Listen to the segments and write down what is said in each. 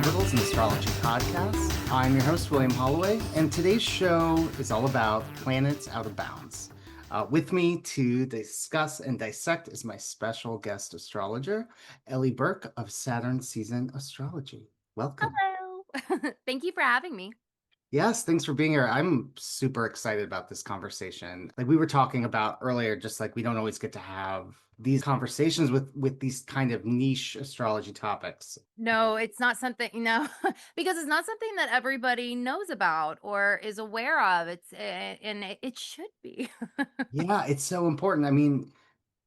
ORBITALS, an astrology podcast. I'm your host, William Holloway, and today's show is all about planets out of bounds. With me to discuss and dissect is my special guest astrologer, Ellie Burck of Saturn Season Astrology. Welcome. Hello. Thank you for having me. Yes, thanks for being here. I'm super excited about this conversation. Like we were talking about earlier, just like we don't always get to have these conversations with these kind of niche astrology topics. No, it's not something, because it's not something that everybody knows about or is aware of. And it should be. Yeah, it's so important. I mean,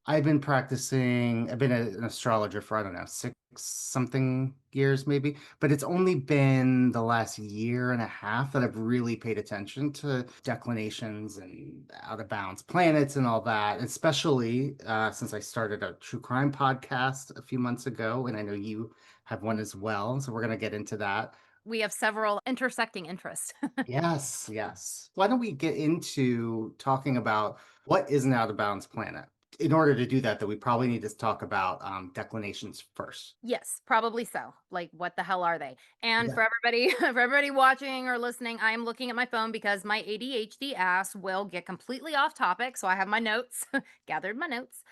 I've been an astrologer for, I don't know, six something years maybe, but it's only been the last year and a half that I've really paid attention to declinations and out of bounds planets and all that, especially since I started a true crime podcast a few months ago, and I know you have one as well. So we're going to get into that. We have several intersecting interests. Yes, yes. Why don't we get into talking about what is an out of bounds planet? In order to do that, though, we probably need to talk about declinations first. Yes, probably so. Like, what the hell are they? And Yeah. for everybody, for everybody watching or listening, I am looking at my phone because my ADHD ass will get completely off topic. So I have my notes, gathered my notes.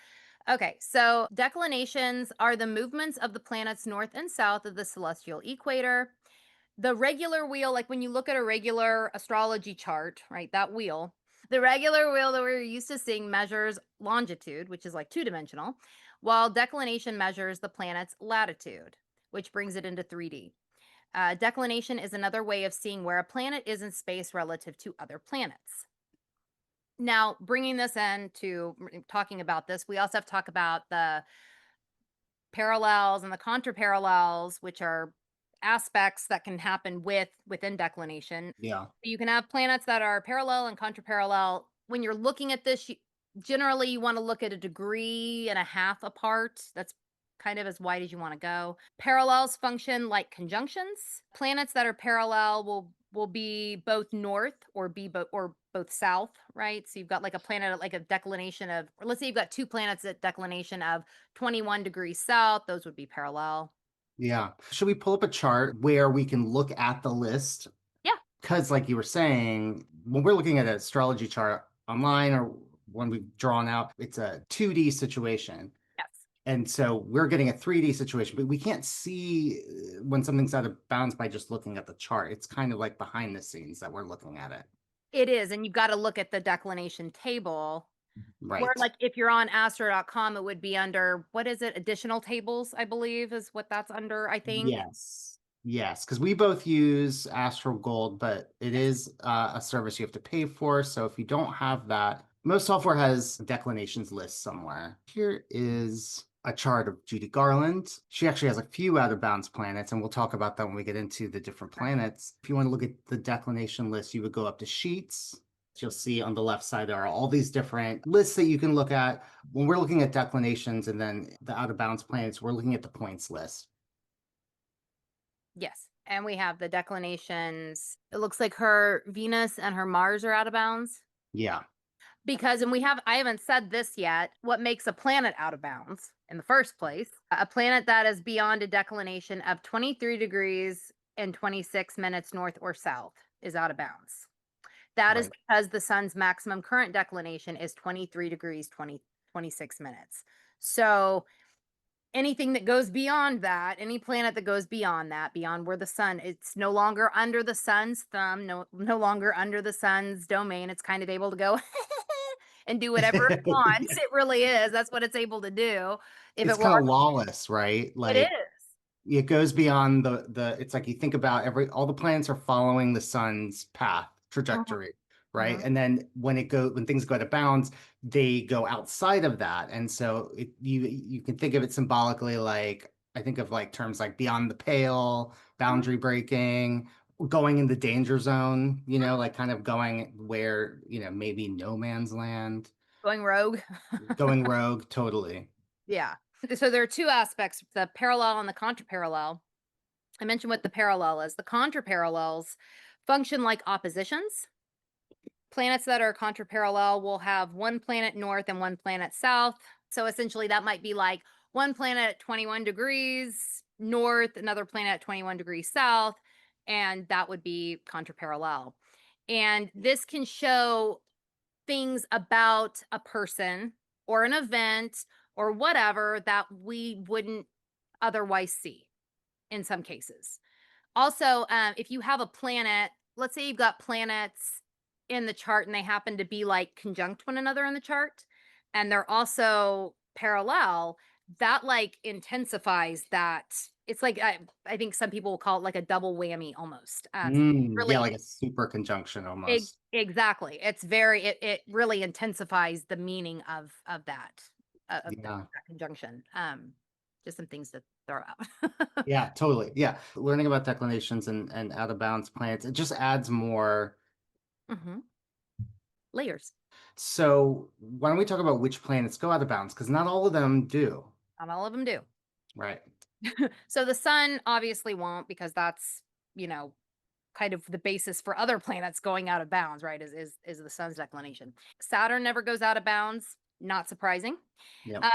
Okay, so declinations are the movements of the planets north and south of the celestial equator. The regular wheel, like when you look at a regular astrology chart, right, that wheel, the regular wheel that we're used to seeing measures longitude, which is like two-dimensional, while declination measures the planet's latitude, which brings it into 3D. Declination is another way of seeing where a planet is in space relative to other planets. Now, bringing this in to talking about this, we also have to talk about the parallels and the contraparallels, which are aspects that can happen within declination. Yeah. You can have planets that are parallel and contraparallel. When you're looking at this, generally you want to look at a degree and a half apart. That's kind of as wide as you want to go. Parallels function like conjunctions. Planets that are parallel will be both north or both south, right? So you've got like a planet at like a declination of, or let's say you've got two planets at declination of 21 degrees south, those would be parallel. Yeah. Should we pull up a chart where we can look at the list? Yeah. Because, like you were saying, when we're looking at an astrology chart online or when we've drawn out, it's a 2D situation. Yes. And so we're getting a 3D situation, but we can't see when something's out of bounds by just looking at the chart. It's kind of like behind the scenes that we're looking at it. It is, and you've got to look at the declination table. Where Right. like if you're on astro.com, it would be under what is it? Additional tables, I believe, is what that's under, I think. Yes. Yes, because we both use Astro Gold, but it Yes. is a service you have to pay for. So if you don't have that, most software has declinations list somewhere. Here is a chart of Judy Garland. She actually has a few out of bounds planets, and we'll talk about that when we get into the different planets. If you want to look at the declination list, you would go up to Sheets. You'll see on the left side there are all these different lists that you can look at. When we're looking at declinations and then the out of bounds planets, we're looking at the points list. Yes. And we have the declinations. It looks like her Venus and her Mars are out of bounds. Yeah. Because, and I haven't said this yet, what makes a planet out of bounds in the first place? A planet that is beyond a declination of 23 degrees and 26 minutes north or south is out of bounds. That is Right. because the sun's maximum current declination is 23 degrees 26 minutes. So anything that goes beyond that, any planet that goes beyond that, beyond where the sun, it's no longer under the sun's thumb, no longer under the sun's domain. It's kind of able to go and do whatever it wants. It really is. That's what it's able to do. If It's it were, kind of lawless, right? it is. Like it goes beyond it's like you think about all the planets are following the sun's path Mhm, trajectory, right? mhm. And then when things go to bounds, they go outside of that. And so you can think of it symbolically like I think of like terms like beyond the pale, Mhm. boundary breaking, going in the danger zone, like kind of going where, maybe no man's land, Going rogue. going rogue, totally. Yeah. So there are two aspects, the parallel and the contraparallel. I mentioned what the parallel is. The contraparallels function like oppositions. Planets that are contraparallel will have one planet north and one planet south. So essentially, that might be like one planet at 21 degrees north, another planet at 21 degrees south, and that would be contraparallel. And this can show things about a person or an event or whatever that we wouldn't otherwise see in some cases. Also, if you have a planet, let's say you've got planets in the chart and they happen to be like conjunct one another in the chart and they're also parallel, that like intensifies that. It's like, I think some people will call it like a double whammy almost. Yeah, Really, like a super conjunction almost. exactly. It's very, it really intensifies the meaning of Yeah. that conjunction. Just some things to throw out. Yeah, totally. Yeah. Learning about declinations and out of balance planets, it just adds more. Hmm. Layers. So why don't we talk about which planets go out of bounds? Because not all of them do. Not all of them do. Right. So the sun obviously won't because that's, you know, kind of the basis for other planets going out of bounds, right? Is the sun's declination. Saturn never goes out of bounds, not surprising. Yep. Um,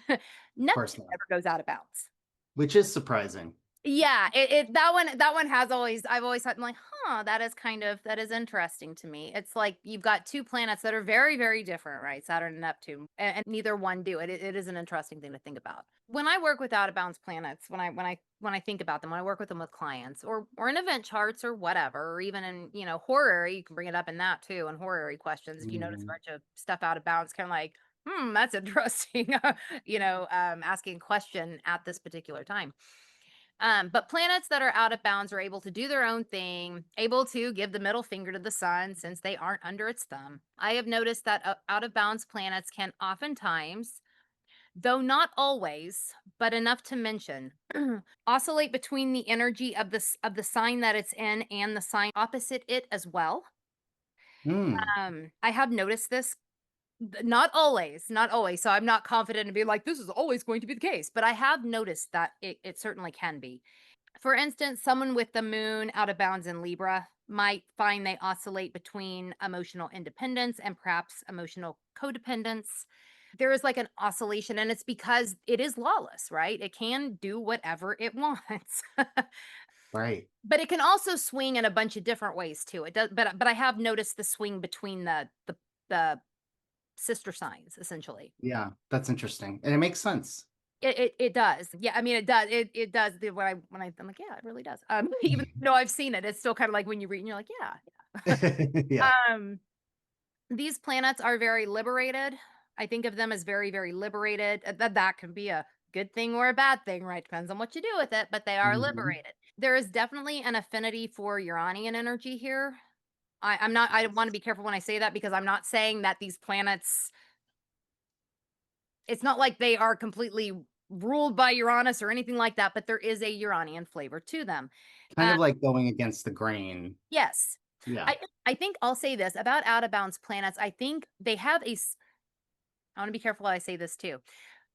Of course Neptune not. never goes out of bounds. Which is surprising. Yeah, that one has always, I've always thought, I'm like, huh, that is interesting to me. It's like you've got two planets that are very, very different, right? Saturn and Neptune, and neither one do. It is an interesting thing to think about. When I work with out of bounds planets, when I think about them, when I work with them with clients or in event charts or whatever, or even in, you know, horary, you can bring it up in that too, in horary questions. If you notice a Mhm. bunch of stuff out of bounds, kind of like, that's interesting, asking a question at this particular time. But planets that are out of bounds are able to do their own thing, able to give the middle finger to the sun since they aren't under its thumb. I have noticed that out of bounds planets can oftentimes, though not always, but enough to mention, oscillate between the energy of of the sign that it's in and the sign opposite it as well. Mm. I have noticed this. Not always, not always. So I'm not confident to be like, this is always going to be the case, but I have noticed that it certainly can be. For instance, someone with the moon out of bounds in Libra might find they oscillate between emotional independence and perhaps emotional codependence. There is like an oscillation, and it's because it is lawless, right? It can do whatever it wants. Right. But it can also swing in a bunch of different ways too. It does, but I have noticed the swing between the sister signs essentially. Yeah, that's interesting. And it makes sense. It does. Yeah, I mean, it does. It does. I'm like, yeah, it really does. Even though I've seen it, it's still kind of like when you read and you're like, yeah, Yeah. yeah. These planets are very liberated. I think of them as very, very liberated. That can be a good thing or a bad thing, right? Depends on what you do with it, but they are Mhm. liberated. There is definitely an affinity for Uranian energy here. I'm not, I want to be careful when I say that because I'm not saying that these planets, it's not like they are completely ruled by Uranus or anything like that, but there is a Uranian flavor to them. Kind Uh, of like going against the grain. yes. Yeah. I think I'll say this about out of bounds planets. I think they have I want to be careful how I say this too.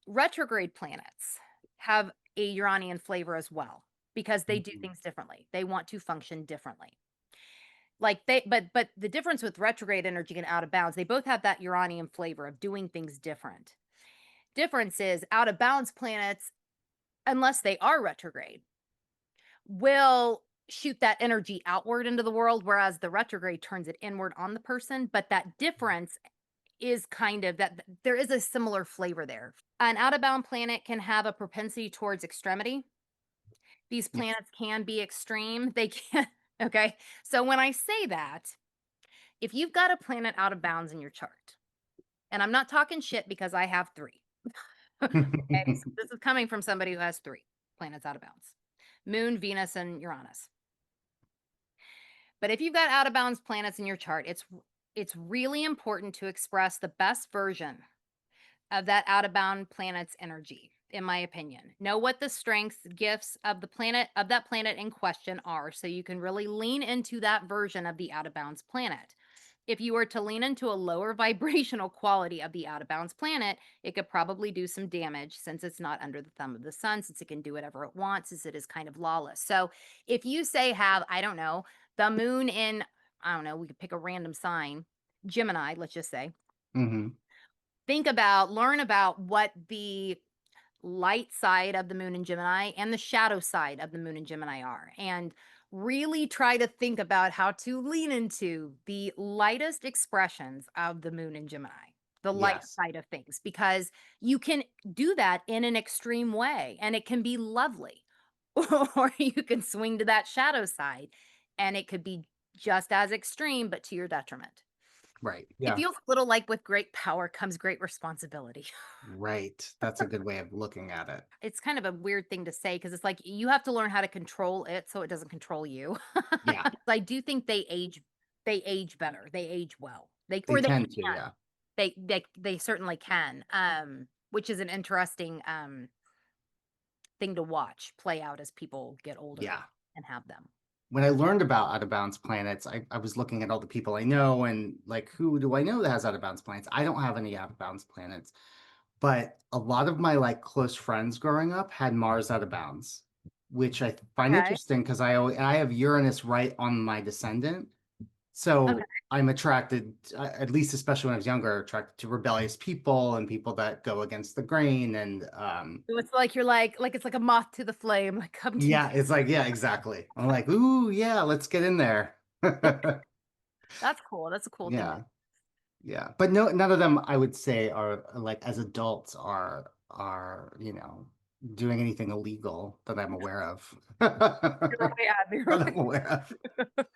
Retrograde planets have a Uranian flavor as well because they do Mhm. things differently. They want to function differently. Like but the difference with retrograde energy and out of bounds, they both have that uranium flavor of doing things different. Difference is out of bounds planets, unless they are retrograde, will shoot that energy outward into the world, whereas the retrograde turns it inward on the person. But that difference is kind of that there is a similar flavor there. An out of bound planet can have a propensity towards extremity. These Yeah. planets can be extreme. They can, okay. So when I say that, if you've got a planet out of bounds in your chart, and I'm not talking shit because I have three. Okay, so this is coming from somebody who has three planets out of bounds: Moon, Venus, and Uranus. But if you've got out of bounds planets in your chart, it's really important to express the best version of that out of bound planet's energy, in my opinion. Know what the strengths, gifts of the planet of that planet in question are so you can really lean into that version of the out of bounds planet. If you were to lean into a lower vibrational quality of the out of bounds planet, it could probably do some damage since it's not under the thumb of the sun, since it can do whatever it wants, since it is kind of lawless. So if you say have, I don't know, the moon in, I don't know, we could pick a random sign, Gemini, let's just say, Mhm. think about, learn about what the light side of the moon in Gemini and the shadow side of the moon in Gemini are. And really try to think about how to lean into the lightest expressions of the moon in Gemini, the light Yes. side of things, because you can do that in an extreme way and it can be lovely. Or you can swing to that shadow side and it could be just as extreme, but to your detriment. Right. It Yeah. feels a little like with great power comes great responsibility. Right. That's a good way of looking at it. It's kind of a weird thing to say because it's like you have to learn how to control it so it doesn't control you. Yeah. I do think they age better. They age well. They They tend to. can. Yeah. They certainly can. Which is an interesting thing to watch play out as people get older Yeah. and have them. When I learned about out of bounds planets, I was looking at all the people I know and like, who do I know that has out of bounds planets? I don't have any out of bounds planets, but a lot of my like close friends growing up had Mars out of bounds, which I find Okay. interesting because I have Uranus right on my descendant. Okay. So I'm attracted, at least especially when I was younger, attracted to rebellious people and people that go against the grain. And So it's like you're like it's like a moth to the flame, like come to yeah, it's like, yeah, exactly. I'm like, ooh, yeah, let's get in there. That's cool. That's a cool thing to Yeah. Yeah, but no, none of them I would say are like as adults doing anything illegal that I'm aware of. That yeah, be I'm right. aware of.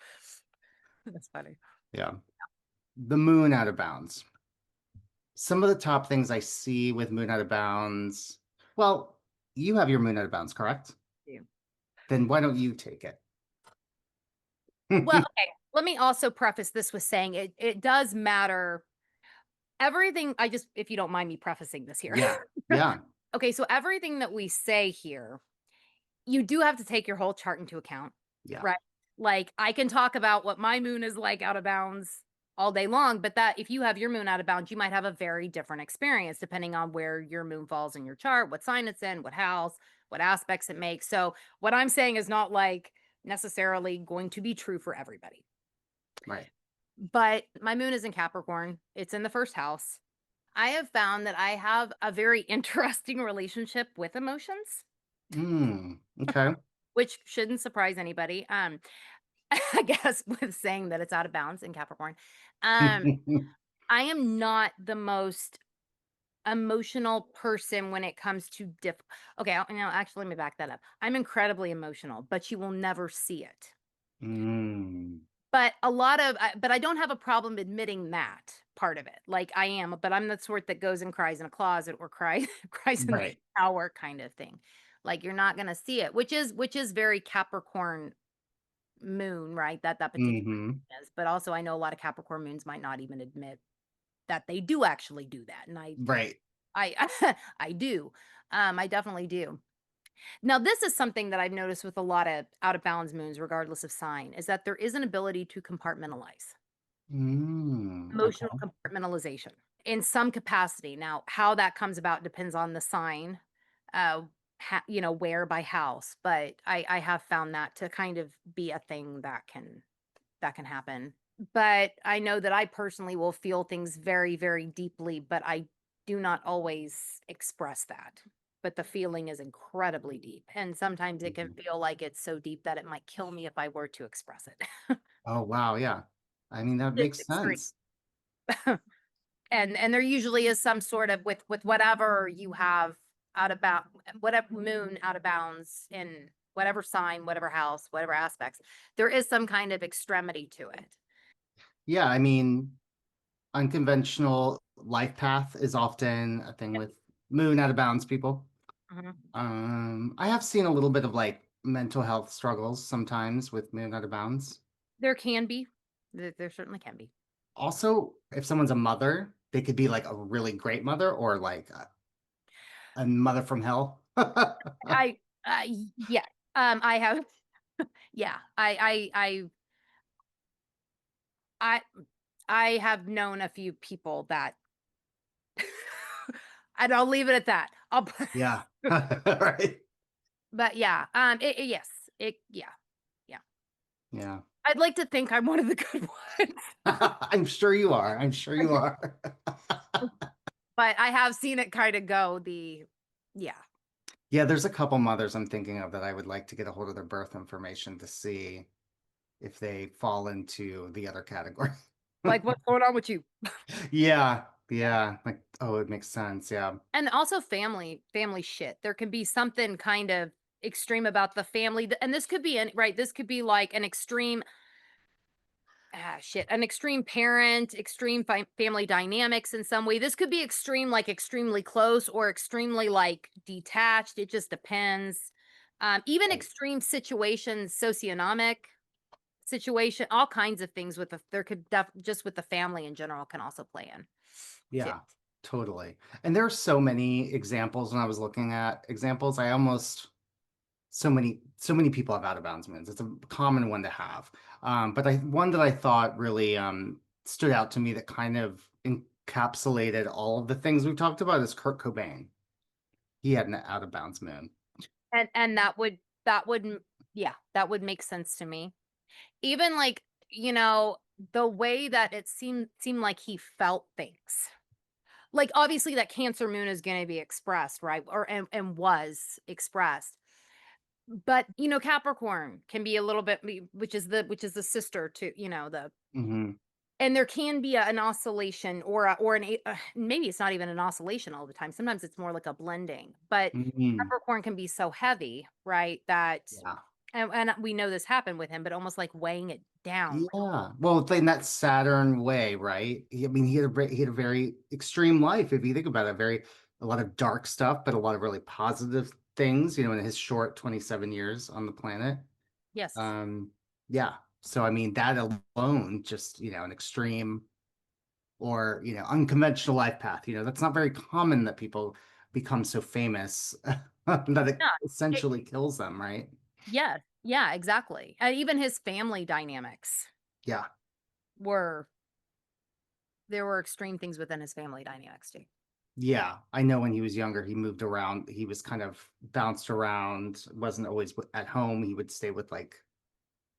That's funny. Yeah, the moon out of bounds. Some of the top things I see with moon out of bounds. Well, you have your moon out of bounds, correct? Yeah. Then why don't you take it? Well, okay. Let me also preface this with saying it does matter. Everything I just if you don't mind me prefacing this here. Yeah, yeah, Okay, so everything that we say here, you do have to take your whole chart into account, yeah, right? Like I can talk about what my moon is like out of bounds all day long, but that if you have your moon out of bounds, you might have a very different experience depending on where your moon falls in your chart, what sign it's in, what house, what aspects it makes. So what I'm saying is not like necessarily going to be true for everybody. right. But my moon is in Capricorn. It's in the first house. I have found that I have a very interesting relationship with emotions, Okay. which shouldn't surprise anybody. I guess with saying that it's out of bounds in Capricorn. Um, I am not the most emotional person when it comes to okay, actually let me back that up. I'm incredibly emotional, but you will never see it. Mm, But a lot of but I don't have a problem admitting that part of it. Like I am, but I'm the sort that goes and cries in a closet or cries cries in the right. shower kind of thing. Like you're not going to see it, which is very Capricorn moon, right? That particular Hmm. is. But also I know a lot of Capricorn moons might not even admit that they do actually do that. And Right. I I do. I definitely do. Now, this is something that I've noticed with a lot of out of balance moons, regardless of sign, is that there is an ability to compartmentalize. Emotional Okay. compartmentalization in some capacity. Now, how that comes about depends on the sign, uh, where by house. But I have found that to kind of be a thing that can happen. But I know that I personally will feel things very, very deeply, but I do not always express that. But the feeling is incredibly deep. And sometimes it can Mhm. feel like it's so deep that it might kill me if I were to express it. Oh, wow. Yeah. I mean, that It's makes extreme. sense. And there usually is some sort of with whatever you have out of bound whatever moon out of bounds in whatever sign, whatever house, whatever aspects, there is some kind of extremity to it. Yeah. I mean, unconventional life path is often a thing with moon out of bounds people. Mhm. I have seen a little bit of like mental health struggles sometimes with moon out of bounds. There can be. There certainly can be. Also, if someone's a mother, they could be like a really great mother or like a mother from hell. I yeah. I have yeah. I I have known a few people that and I'll leave it at that. Yeah. Right. But yeah, yes. Yeah. Yeah. Yeah. I'd like to think I'm one of the good ones. I'm sure you are. I'm sure you are. But I have seen it kind of go the yeah. Yeah, there's a couple mothers I'm thinking of that I would like to get a hold of their birth information to see if they fall into the other category. Like, what's going on with you? Yeah, yeah. Like, oh, it makes sense. Yeah. And also family shit. There can be something kind of extreme about the family, and this could be right. This could be like an extreme shit, an extreme parent, extreme family dynamics in some way. This could be extreme, like extremely close or extremely like detached. It just depends. Even Right. extreme situations, socioeconomic situation, all kinds of things with the there could just with the family in general can also play in too. Yeah, totally. And there are so many examples when I was looking at examples. I almost so many people have out of bounds moons. It's a common one to have. But one that I thought really stood out to me that kind of encapsulated all of the things we've talked about is Kurt Cobain. He had an out of bounds moon. And that would yeah, that would make sense to me. Even like, the way that it seemed like he felt things. Like obviously that Cancer moon is going to be expressed, right? Or and was expressed. But, Capricorn can be a little bit which is the sister to, the Hmm. and there can be an oscillation maybe it's not even an oscillation all the time. Sometimes it's more like a blending. But Hmm. Capricorn can be so heavy, right? That Yeah. and we know this happened with him, but almost like weighing it down. Yeah. Well, in that Saturn way, right? I mean, he had a very extreme life if you think about it. A lot of dark stuff, but a lot of really positive things, in his short 27 years on the planet. Yes. Um, yeah. So I mean, that alone, just, an extreme or, unconventional life path, that's not very common that people become so famous that it Yeah. It, essentially kills them, right? yeah. Yeah, exactly. And even his family dynamics Yeah. were there were extreme things within his family dynamics too. Yeah, I know when he was younger, he moved around. He was kind of bounced around, wasn't always at home. He would stay with like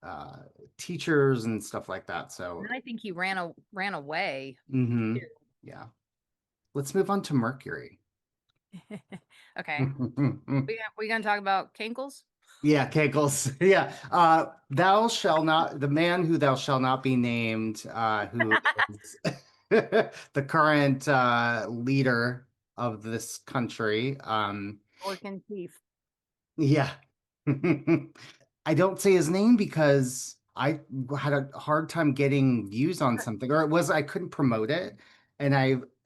uh teachers and stuff like that. And So, then I think he ran away hmm, too. yeah. Let's move on to Mercury. Okay. We gonna talk about Kinkles? Yeah, Kegels. Yeah. The man who thou shall not be named, who is the current leader of this country. Orkin Chief. Yeah. I don't say his name because I had a hard time getting views on something, or I couldn't promote it, and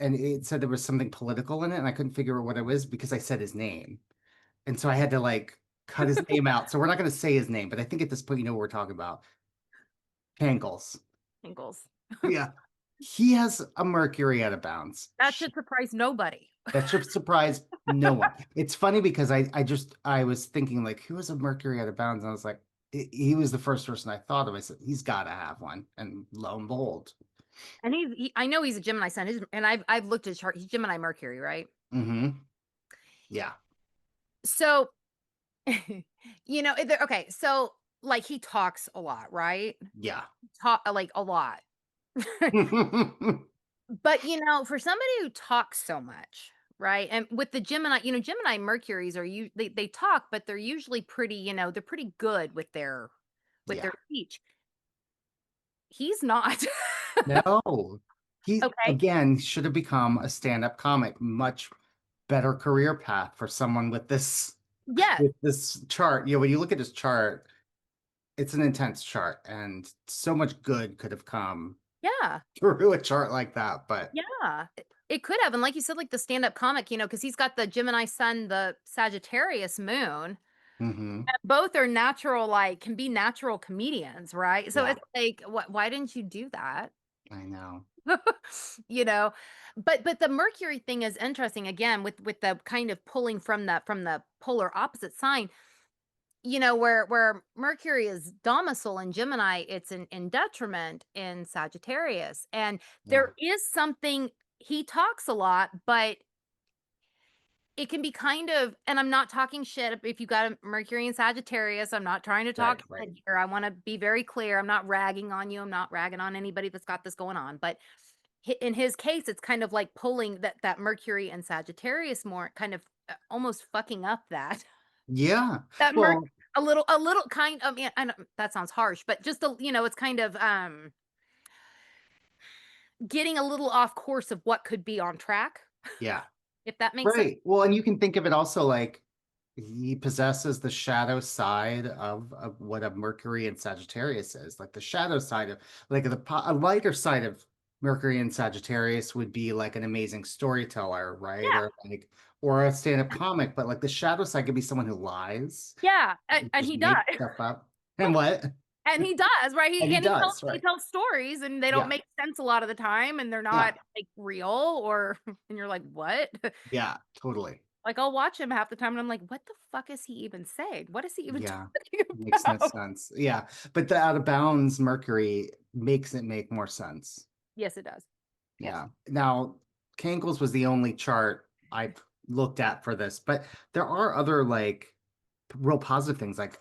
it said there was something political in it, and I couldn't figure out what it was because I said his name, and so I had to like cut his name out. So we're not going to say his name, but I think at this point you know what we're talking about. Pangles. Kinkles. Yeah, he has a Mercury out of bounds. That should surprise nobody. That should surprise no one. It's funny because I was thinking like who was a Mercury out of bounds, and I was like, he was the first person I thought of. I said he's got to have one, and lo and behold. And I know he's a Gemini sun. And I've looked at his chart. He's Gemini Mercury, right? Hmm. Yeah, So, okay. So, like, he talks a lot, right? yeah. Talk like a lot. But, for somebody who talks so much, right? And with the Gemini, Gemini Mercuries they talk, but they're usually pretty, they're pretty good with their Yeah. speech. He's not. No, he Okay. again should have become a stand-up comic. Much better career path for someone Yes. with this chart. When you look at his chart, it's an intense chart, and so much good could have come Yeah. through a chart like that. But Yeah. It could have. And like you said, like the stand-up comic, because he's got the Gemini sun, the Sagittarius moon. hmm, And both are natural, like can be natural comedians, right? So yeah, it's like, why didn't you do that? I know. you know but the Mercury thing is interesting again with the kind of pulling from the polar opposite sign, where Mercury is domicile in Gemini, it's in detriment in Sagittarius. And Yeah, there is something, he talks a lot, but it can be kind of, and I'm not talking shit if you got a Mercury in Sagittarius. I'm not trying to right, talk right. shit here. I want to be very clear. I'm not ragging on you. I'm not ragging on anybody that's got this going on. But in his case, it's kind of like pulling that Mercury and Sagittarius more kind of almost fucking up that Yeah. that Merc Well, a little kind of, yeah, I know that sounds harsh, but just a, it's kind of getting a little off course of what could be on track, yeah. if that makes sense. Right. Well, and you can think of it also like he possesses the shadow side of what a Mercury and Sagittarius is. Like the shadow side of like a lighter side of Mercury and Sagittarius would be like an amazing storyteller, right? Yeah, Or a stand-up comic, but like the shadow side could be someone who lies, yeah, and just he does. makes stuff up. And what? And he does, right? And he does, He right? tells stories and they don't Yeah. make sense a lot of the time and they're Yeah. not like real or and you're like, "What?" Yeah, totally. Like I'll watch him half the time and I'm like, "What the fuck is he even saying? What is he even Yeah. talking Makes no about?" sense. Yeah. But the out of bounds Mercury makes it make more sense. Yes, it does. Yes. Yeah. Now, Kankles was the only chart I've looked at for this, but there are other like real positive things, like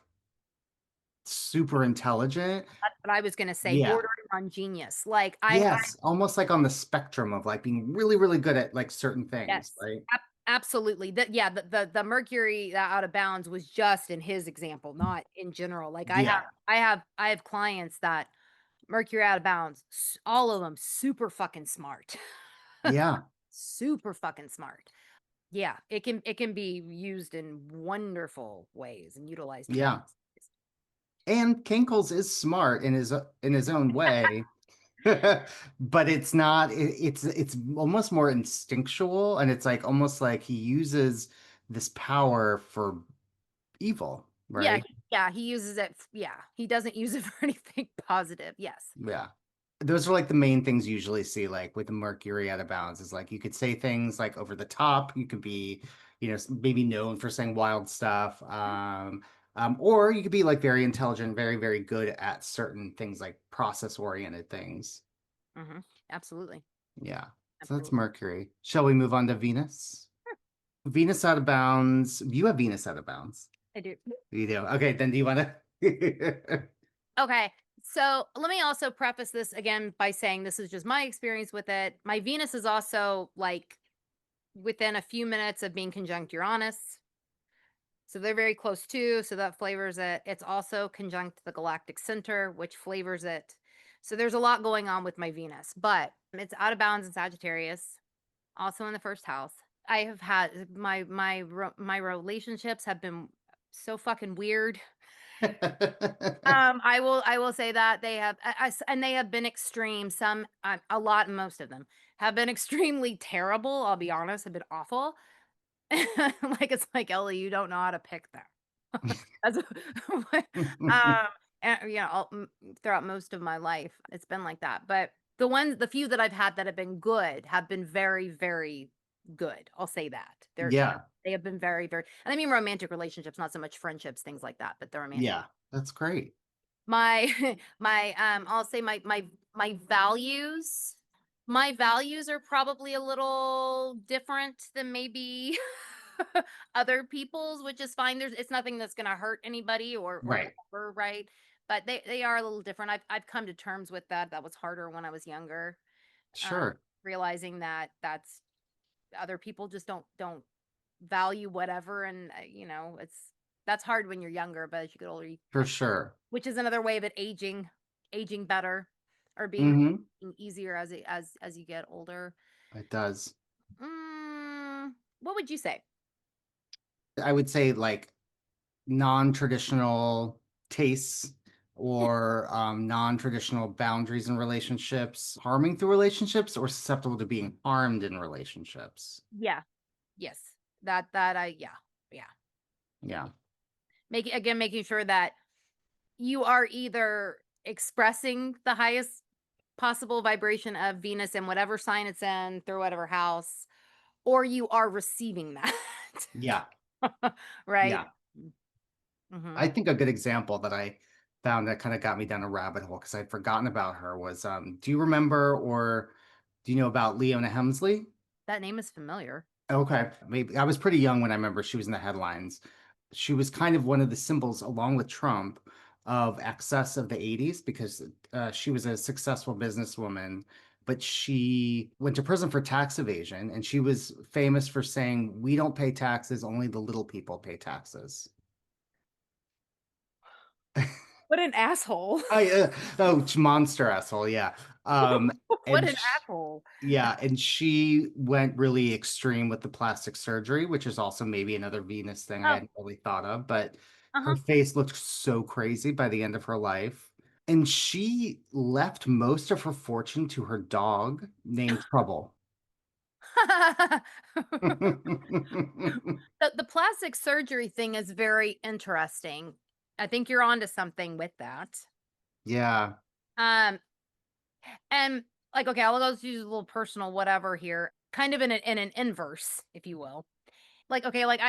super intelligent. That's what I was gonna say, Yeah. bordering on genius. Like I Yes. Almost like on the spectrum of like being really, really good at like certain things, yes, right? absolutely. That yeah, the Mercury out of bounds was just in his example, not in general. Like Yeah. I have clients that Mercury out of bounds, all of them super fucking smart. Yeah. Super fucking smart. Yeah, it can be used in wonderful ways and utilized in Yeah. wonderful ways. And Kinkles is smart in his own way. But it's not it's almost more instinctual, and it's like almost like he uses this power for evil, Yeah, right? yeah, he uses it. Yeah, he doesn't use it for anything positive. Yes. Yeah. Those are like the main things you usually see, like with the Mercury out of bounds, is like you could say things like over the top. You could be, maybe known for saying wild stuff. Or you could be like very intelligent, very, very good at certain things like process-oriented things. Hmm. Absolutely. Yeah. So that's Absolutely. Mercury. Shall we move on to Venus? Venus out of bounds. You have Venus out of bounds. I do. You do. Okay, then do you want to? Okay. So let me also preface this again by saying this is just my experience with it. My Venus is also like within a few minutes of being conjunct Uranus. So they're very close too. So that flavors it. It's also conjunct the galactic center, which flavors it. So there's a lot going on with my Venus, but it's out of bounds in Sagittarius, also in the first house. I have had my relationships have been so fucking weird. I will say that they have, and they have been extreme. Some, a lot, most of them have been extremely terrible. I'll be honest, have been awful. Like it's like Ellie, you don't know how to pick them. That's what, um, and throughout most of my life, it's been like that. But the few that I've had that have been good have been very, very good. I'll say that Yeah. they have been very, very, and I mean romantic relationships, not so much friendships, things like that, but the romantic. Yeah. That's great. My I'll say my values my values are probably a little different than maybe other people's, which is fine. It's nothing that's gonna hurt anybody or Right. whatever, right? But they are a little different. I've come to terms with that. That was harder when I was younger. Sure. Realizing that that's other people just don't value whatever, and that's hard when you're younger, but as you get older, you For sure. which is another way of it aging better or Hmm. being easier as you get older. It does. What would you say? I would say like non-traditional tastes or non-traditional boundaries in relationships, harming through relationships or susceptible to being harmed in relationships. Yeah. Yes. That I yeah. Yeah. Yeah. Making sure that you are either expressing the highest possible vibration of Venus in whatever sign it's in through whatever house, or you are receiving that. Yeah. Right? Yeah. Mhm. I think a good example that I found that kind of got me down a rabbit hole because I'd forgotten about her was do you remember or do you know about Leona Hemsley? That name is familiar. Okay, maybe I was pretty young when I remember she was in the headlines. She was kind of one of the symbols, along with Trump, of excess of the 80s because she was a successful businesswoman but she went to prison for tax evasion, and she was famous for saying, "We don't pay taxes, only the little people pay taxes." What an asshole. Oh, monster asshole, yeah. Um, What and an sh asshole. Yeah, and she went really extreme with the plastic surgery, which is also maybe another Venus thing I Oh, hadn't really thought of, but her uh-huh. face looked so crazy by the end of her life. And she left most of her fortune to her dog named Trouble. The plastic surgery thing is very interesting. I think you're onto something with that. Yeah, Um, and like, okay, I'll go use a little personal whatever here, kind of in an inverse, if you will. Like, okay, like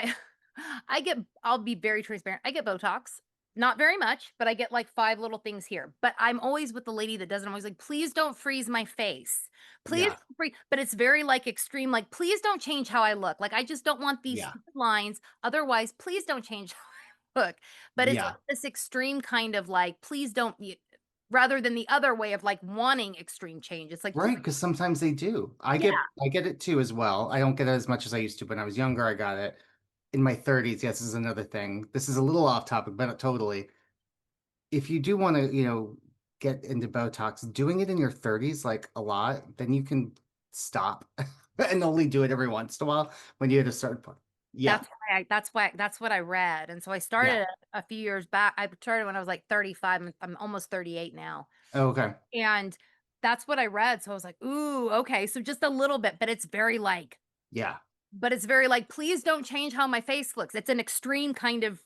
I'll be very transparent. I get Botox, not very much, but I get like 5 little things here. But I'm always with the lady that does it. I'm always like, please don't freeze my face. Please yeah, don't freeze. But it's very like extreme, like, please don't change how I look. Like, I just don't want these yeah, stupid lines. Otherwise, please don't change how I look. But it's like yeah. this extreme kind of like, please don't rather than the other way of like wanting extreme change. It's like, Right, because sometimes they do. yeah. I get it too as well. I don't get it as much as I used to. When I was younger, I got it. In my 30s, yes, this is another thing. This is a little off topic, but totally. If you do want to, get into Botox, doing it in your 30s, like a lot, then you can stop and only do it every once in a while when you hit a certain point. Yeah, That's what I read, and so I yeah. started a few years back. I started when I was, like, 35, I'm almost 38 now, Oh, okay. and that's what I read, so I was like, "Ooh, okay," so just a little bit, Yeah. but it's very like, "Please don't change how my face looks." It's an extreme kind of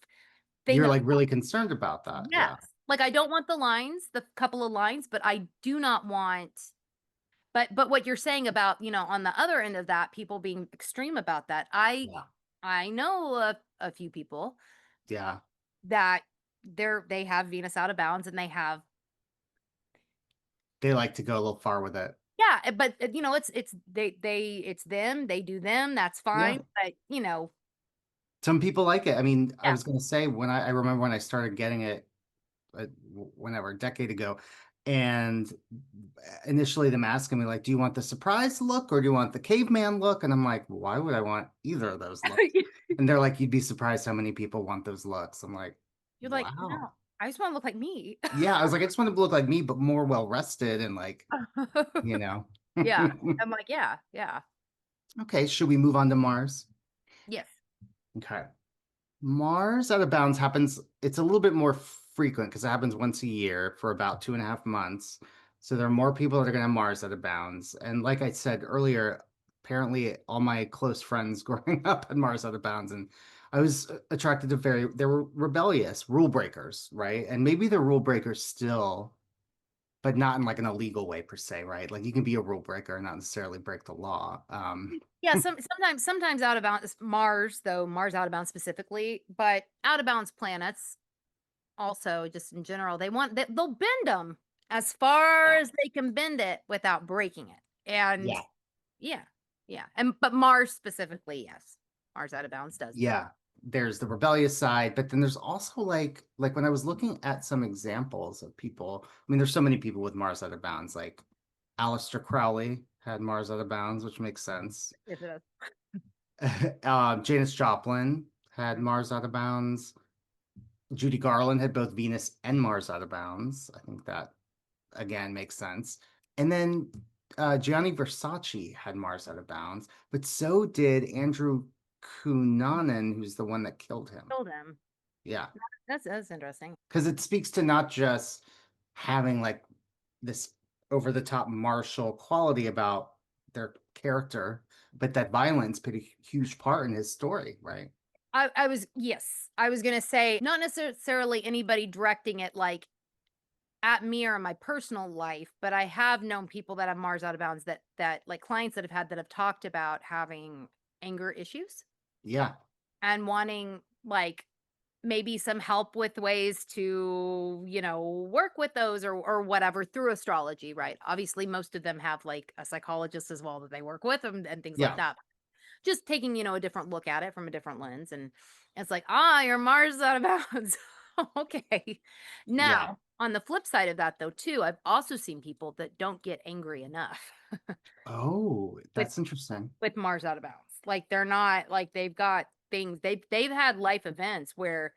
thing You're of like really concerned about that. yes. Yeah. Like, I don't want the lines, the couple of lines, but I do not want but what you're saying about, on the other end of that, people being extreme about that, Yeah. I know a few people Yeah. that they have Venus out of bounds and they have They like to go a little far with it. yeah, but it's it's them, they do them, that's Yeah. fine. But Some people like it. I mean, I yeah. was going to say I remember when I started getting it whenever, a decade ago. And initially them asking me like, do you want the surprise look or do you want the caveman look? And I'm like, why would I want either of those looks? And they're like, you'd be surprised how many people want those looks. I'm like, You're like, wow. no, I just want to look like me. Yeah, I was like, I just want to look like me, but more well rested and like, you know. Yeah. I'm like, yeah, yeah. Okay, should we move on to Mars? Yes. Okay. Mars out of bounds happens, it's a little bit more frequent because it happens once a year for about 2.5 months. So there are more people that are going to have Mars out of bounds. And like I said earlier, apparently all my close friends growing up had Mars out of bounds. And I was attracted to they were rebellious rule breakers, right? And maybe they're rule breakers still, but not in like an illegal way per se, right? Like you can be a rule breaker and not necessarily break the law. Yeah, sometimes out of bounds Mars, though, Mars out of bounds specifically, but out of bounds planets also just in general, they'll bend them as far Yeah. as they can bend it without breaking it. And Yeah. yeah, yeah. But Mars specifically, yes. Mars out of bounds does that. Yeah, there's the rebellious side, but then there's also like when I was looking at some examples of people, I mean, there's so many people with Mars out of bounds, like Aleister Crowley had Mars out of bounds, which makes sense. Yes, it is. Janis Joplin had Mars out of bounds. Judy Garland had both Venus and Mars out of bounds. I think that again makes sense. And then Gianni Versace had Mars out of bounds, but so did Andrew Cunanan, who's the one that killed him. Told him. Yeah, That's interesting. because it speaks to not just having like this over the top martial quality about their character, but that violence played a huge part in his story, right? I was yes. I was gonna say not necessarily anybody directing it like at me or in my personal life, but I have known people that have Mars out of bounds that like clients that have had that have talked about having anger issues Yeah, and wanting like maybe some help with ways to, work with those or whatever through astrology, right? Obviously, most of them have like a psychologist as well that they work with and things like yeah, that. Just taking, a different look at it from a different lens. And it's like, your Mars is out of bounds. Okay. yeah, Now, On the flip side of that though too, I've also seen people that don't get angry enough Oh, with that's interesting. Mars out of bounds. Like they're not like they've got things they've had life events where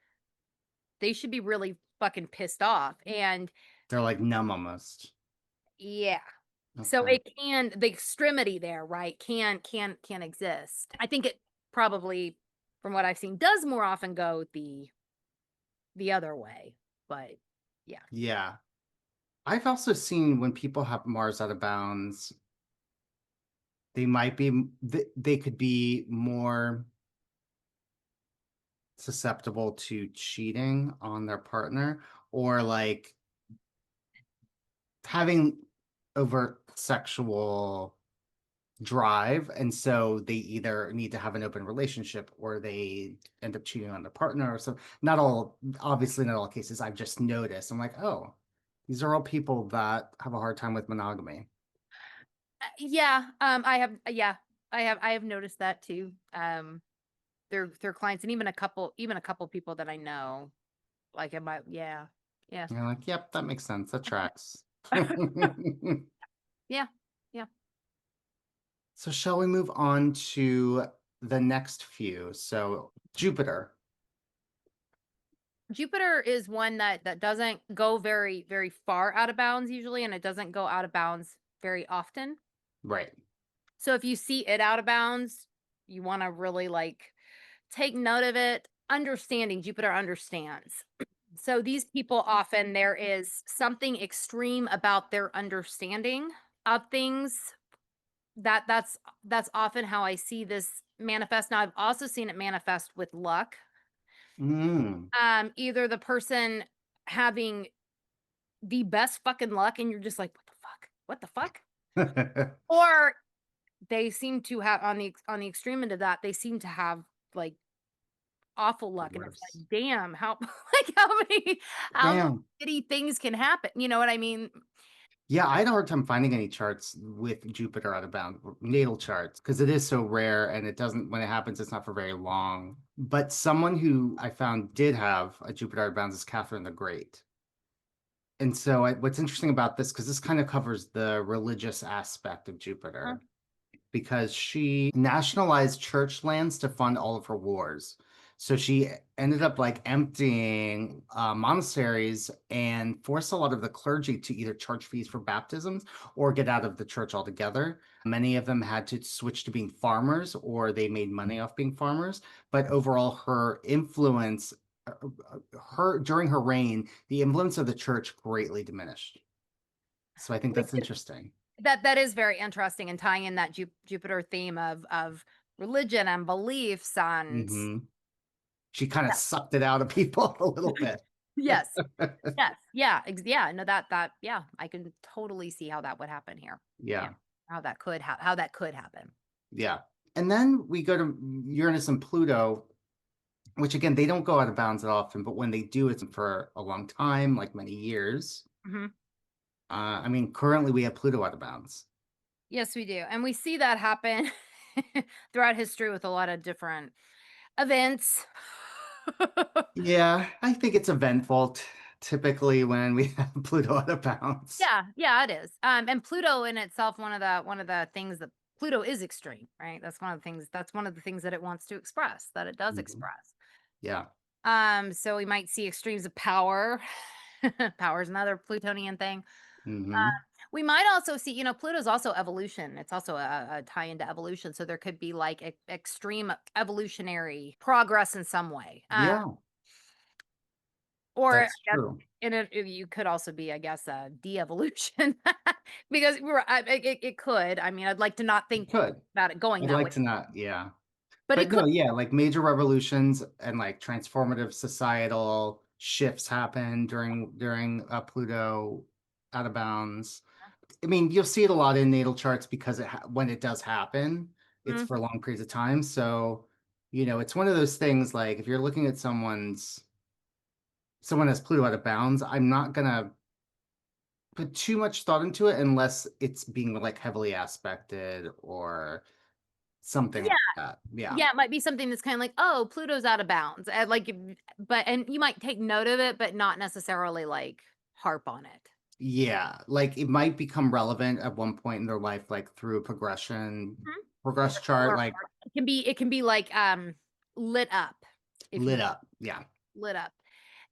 they should be really fucking pissed off. And They're like numb almost. yeah. So Okay. it can the extremity there, right? Can exist. I think it probably from what I've seen does more often go the other way. But yeah. Yeah. I've also seen when people have Mars out of bounds, they might be, they could be more susceptible to cheating on their partner or like having overt sexual drive. And so they either need to have an open relationship or they end up cheating on their partner. So not all, obviously not all cases. I've just noticed. I'm like, oh, these are all people that have a hard time with monogamy. Yeah, I have yeah, I have noticed that too. Their clients and even a couple people that I know, like it might yeah. Yeah. And you're like, yep, that makes sense. That tracks. Yeah. Yeah. So shall we move on to the next few? So Jupiter. Jupiter is one that doesn't go very far out of bounds usually, and it doesn't go out of bounds very often. Right. So if you see it out of bounds, you want to really like take note of it. Understanding Jupiter understands. So these people often there is something extreme about their understanding of things. That's often how I see this manifest. Now I've also seen it manifest with luck. Mm. Either the person having the best fucking luck and you're just like, what the fuck? What the fuck? Or they seem to have on the extreme end of that, they seem to have like awful luck. And it's Worse. like, damn, how like how many Damn. shitty things can happen. You know what I mean? Yeah, I had a hard time finding any charts with Jupiter out of bound, natal charts, because it is so rare and it doesn't, when it happens, it's not for very long. But someone who I found did have a Jupiter out of bounds is Catherine the Great. And so what's interesting about this, because this kind of covers the religious aspect of Uh, Jupiter, because she nationalized church lands to fund all of her wars. So she ended up like emptying monasteries and forced a lot of the clergy to either charge fees for baptisms or get out of the church altogether. Many of them had to switch to being farmers or they made money off being farmers. But overall, her influence, her during her reign, the influence of the church greatly diminished. So I think which that's interesting. that is very interesting and tying in that Jupiter theme of religion and beliefs and Hmm. She kind of sucked it out of people a little bit. yes. Yes. Yeah. Yeah. No, yeah, I can totally see how that would happen here. Yeah. Yeah, How that could happen. yeah. And then we go to Uranus and Pluto, which again, they don't go out of bounds that often, but when they do, it's for a long time, like many years. Hmm. I mean, currently we have Pluto out of bounds. Yes, we do. And we see that happen throughout history with a lot of different events. Yeah, I think it's eventful typically when we have Pluto out of bounds. Yeah, yeah, it is. And Pluto in itself, one of the things that Pluto is extreme, right? That's one of the things that it wants to express, that it does Mhm. express. Yeah. So we might see extremes of power. Power is another Plutonian thing. Hmm. We might also see, Pluto's also evolution. It's also a tie into evolution. So there could be like extreme evolutionary progress in some way. Yeah, Or I that's guess true. you could also be, I guess, a de-evolution because it could. I mean, I'd like to not It think could. about it going I'd that like way, to not, yeah. but it But could. no, yeah, like major revolutions and like transformative societal shifts happen during Pluto out of bounds. I mean, you'll see it a lot in natal charts because when it does happen, it's Mm, for long periods of time. So, it's one of those things like if you're looking at someone has Pluto out of bounds, I'm not gonna put too much thought into it unless it's being like heavily aspected or something yeah, like that. Yeah. yeah, it might be something that's kind of like, oh, Pluto's out of bounds, and like, but and you might take note of it, but not necessarily like harp on it. Yeah, like it might become relevant at one point in their life, like through a progress chart, Or like it can be like lit up, if you lit will. up. Yeah. Lit up.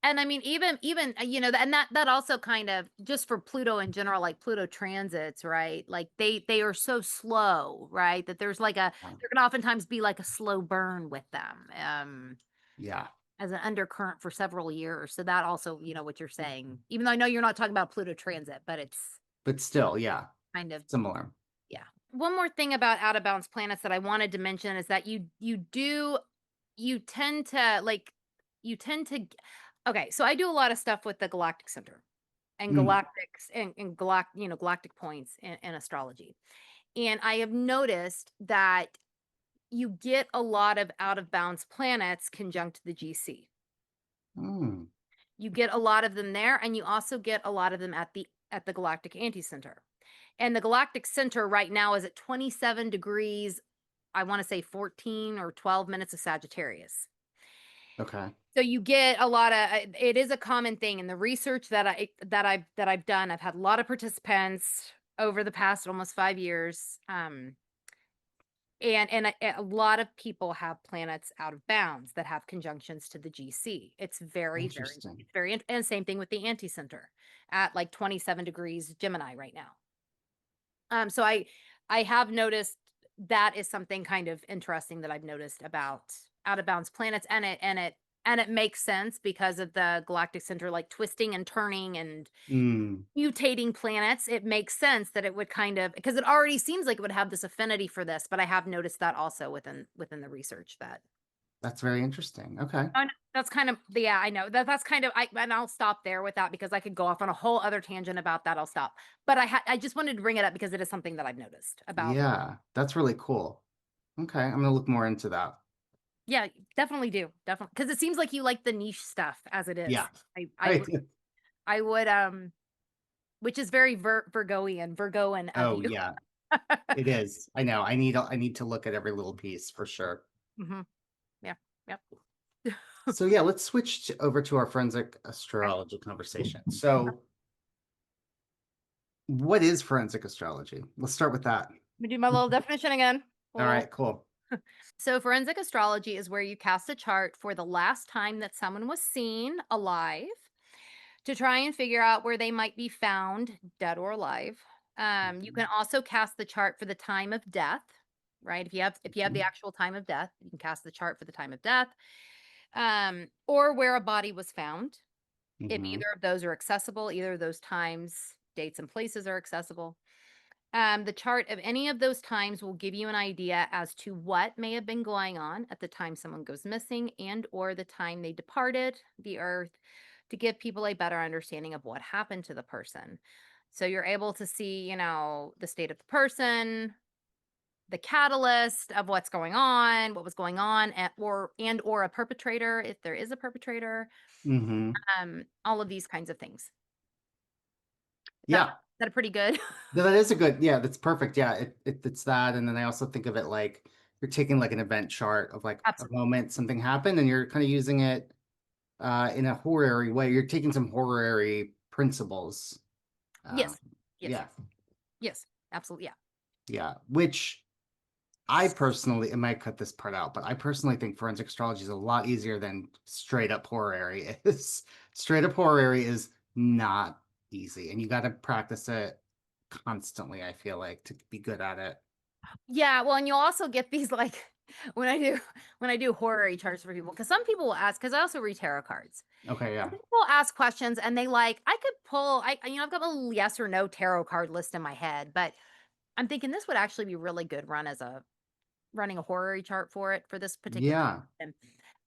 And I mean, even you know, and that also kind of just for Pluto in general, like Pluto transits, right? Like they are so slow, right? That there's like a Yeah. there can oftentimes be like a slow burn with them, Yeah. as an undercurrent for several years. So that also, you know, what you're saying, even though I know you're not talking about Pluto transit, but it's But still, yeah, kind of, similar. yeah. One more thing about out of balance planets that I wanted to mention is that you tend to like you tend to okay, so I do a lot of stuff with the galactic center and Mm. galactics and galactic points in astrology. And I have noticed that you get a lot of out of bounds planets conjunct the GC. Mm. You get a lot of them there, and you also get a lot of them at the galactic anticenter. And the galactic center right now is at 27 degrees, I want to say 14 or 12 minutes of Sagittarius. Okay. So you get a lot of it is a common thing in the research that I've done. I've had a lot of participants over the past almost 5 years. And a lot of people have planets out of bounds that have conjunctions to the GC. It's Interesting. it's very, and same thing with the anti-center at like 27 degrees Gemini right now. So I have noticed that is something kind of interesting that I've noticed about out of bounds planets, and it makes sense because of the galactic center like twisting and turning and Mm. mutating planets. It makes sense that it would kind of, because it already seems like it would have this affinity for this, but I have noticed that also within the research that That's very interesting. Okay. that's kind of, yeah, I know that's kind of, and I'll stop there with that because I could go off on a whole other tangent about that. I'll stop. But I just wanted to bring it up because it is something that I've noticed about. Yeah, that's really cool. Okay, I'm gonna look more into that. Yeah, definitely do. Definitely. Because it seems like you like the niche stuff as it is. Yeah. I Right. would, I would, which is very Virgoan of Oh you. yeah, it is. I know. I need to look at every little piece for sure. Hmm. Yeah. Yep. So yeah, let's switch over to our forensic Okay. astrology conversation. So what is forensic astrology? Let's start with that. Let me do my little definition again. All Well, right, cool. so forensic astrology is where you cast a chart for the last time that someone was seen alive to try and figure out where they might be found, dead or alive. You Mhm, can also cast the chart for the time of death, right? If you have the mhm, actual time of death, you can cast the chart for the time of death, or where a body was found. If mhm, either of those are accessible, either of those times, dates, and places are accessible. The chart of any of those times will give you an idea as to what may have been going on at the time someone goes missing and or the time they departed the earth to give people a better understanding of what happened to the person. So you're able to see, you know, the state of the person, the catalyst of what's going on, what was going on, and or a perpetrator if there is a perpetrator, mhm. all of these kinds of things. Is Yeah, that pretty good? that is a good. Yeah, that's perfect. Yeah, it's that, and then I also think of it like you're taking like an event chart of like a Absolutely. moment something happened, and you're kind of using it in a horary way. You're taking some horary principles. Um, Yes. Yes. yeah, Yes. Absolutely. Yeah. yeah. Which I personally, I might cut this part out, but I personally think forensic astrology is a lot easier than straight up horary is. Straight up horary is not easy, and you got to practice it constantly, I feel like, to be good at it. Yeah, well, and you'll also get these like when I do when I do horary charts for people, because some people will ask, because I also read tarot cards. Okay, And yeah. people ask questions and they like, I could pull, I've got a little yes or no tarot card list in my head, but I'm thinking this would actually be really good run as a running a horary chart for it for this particular Yeah. person.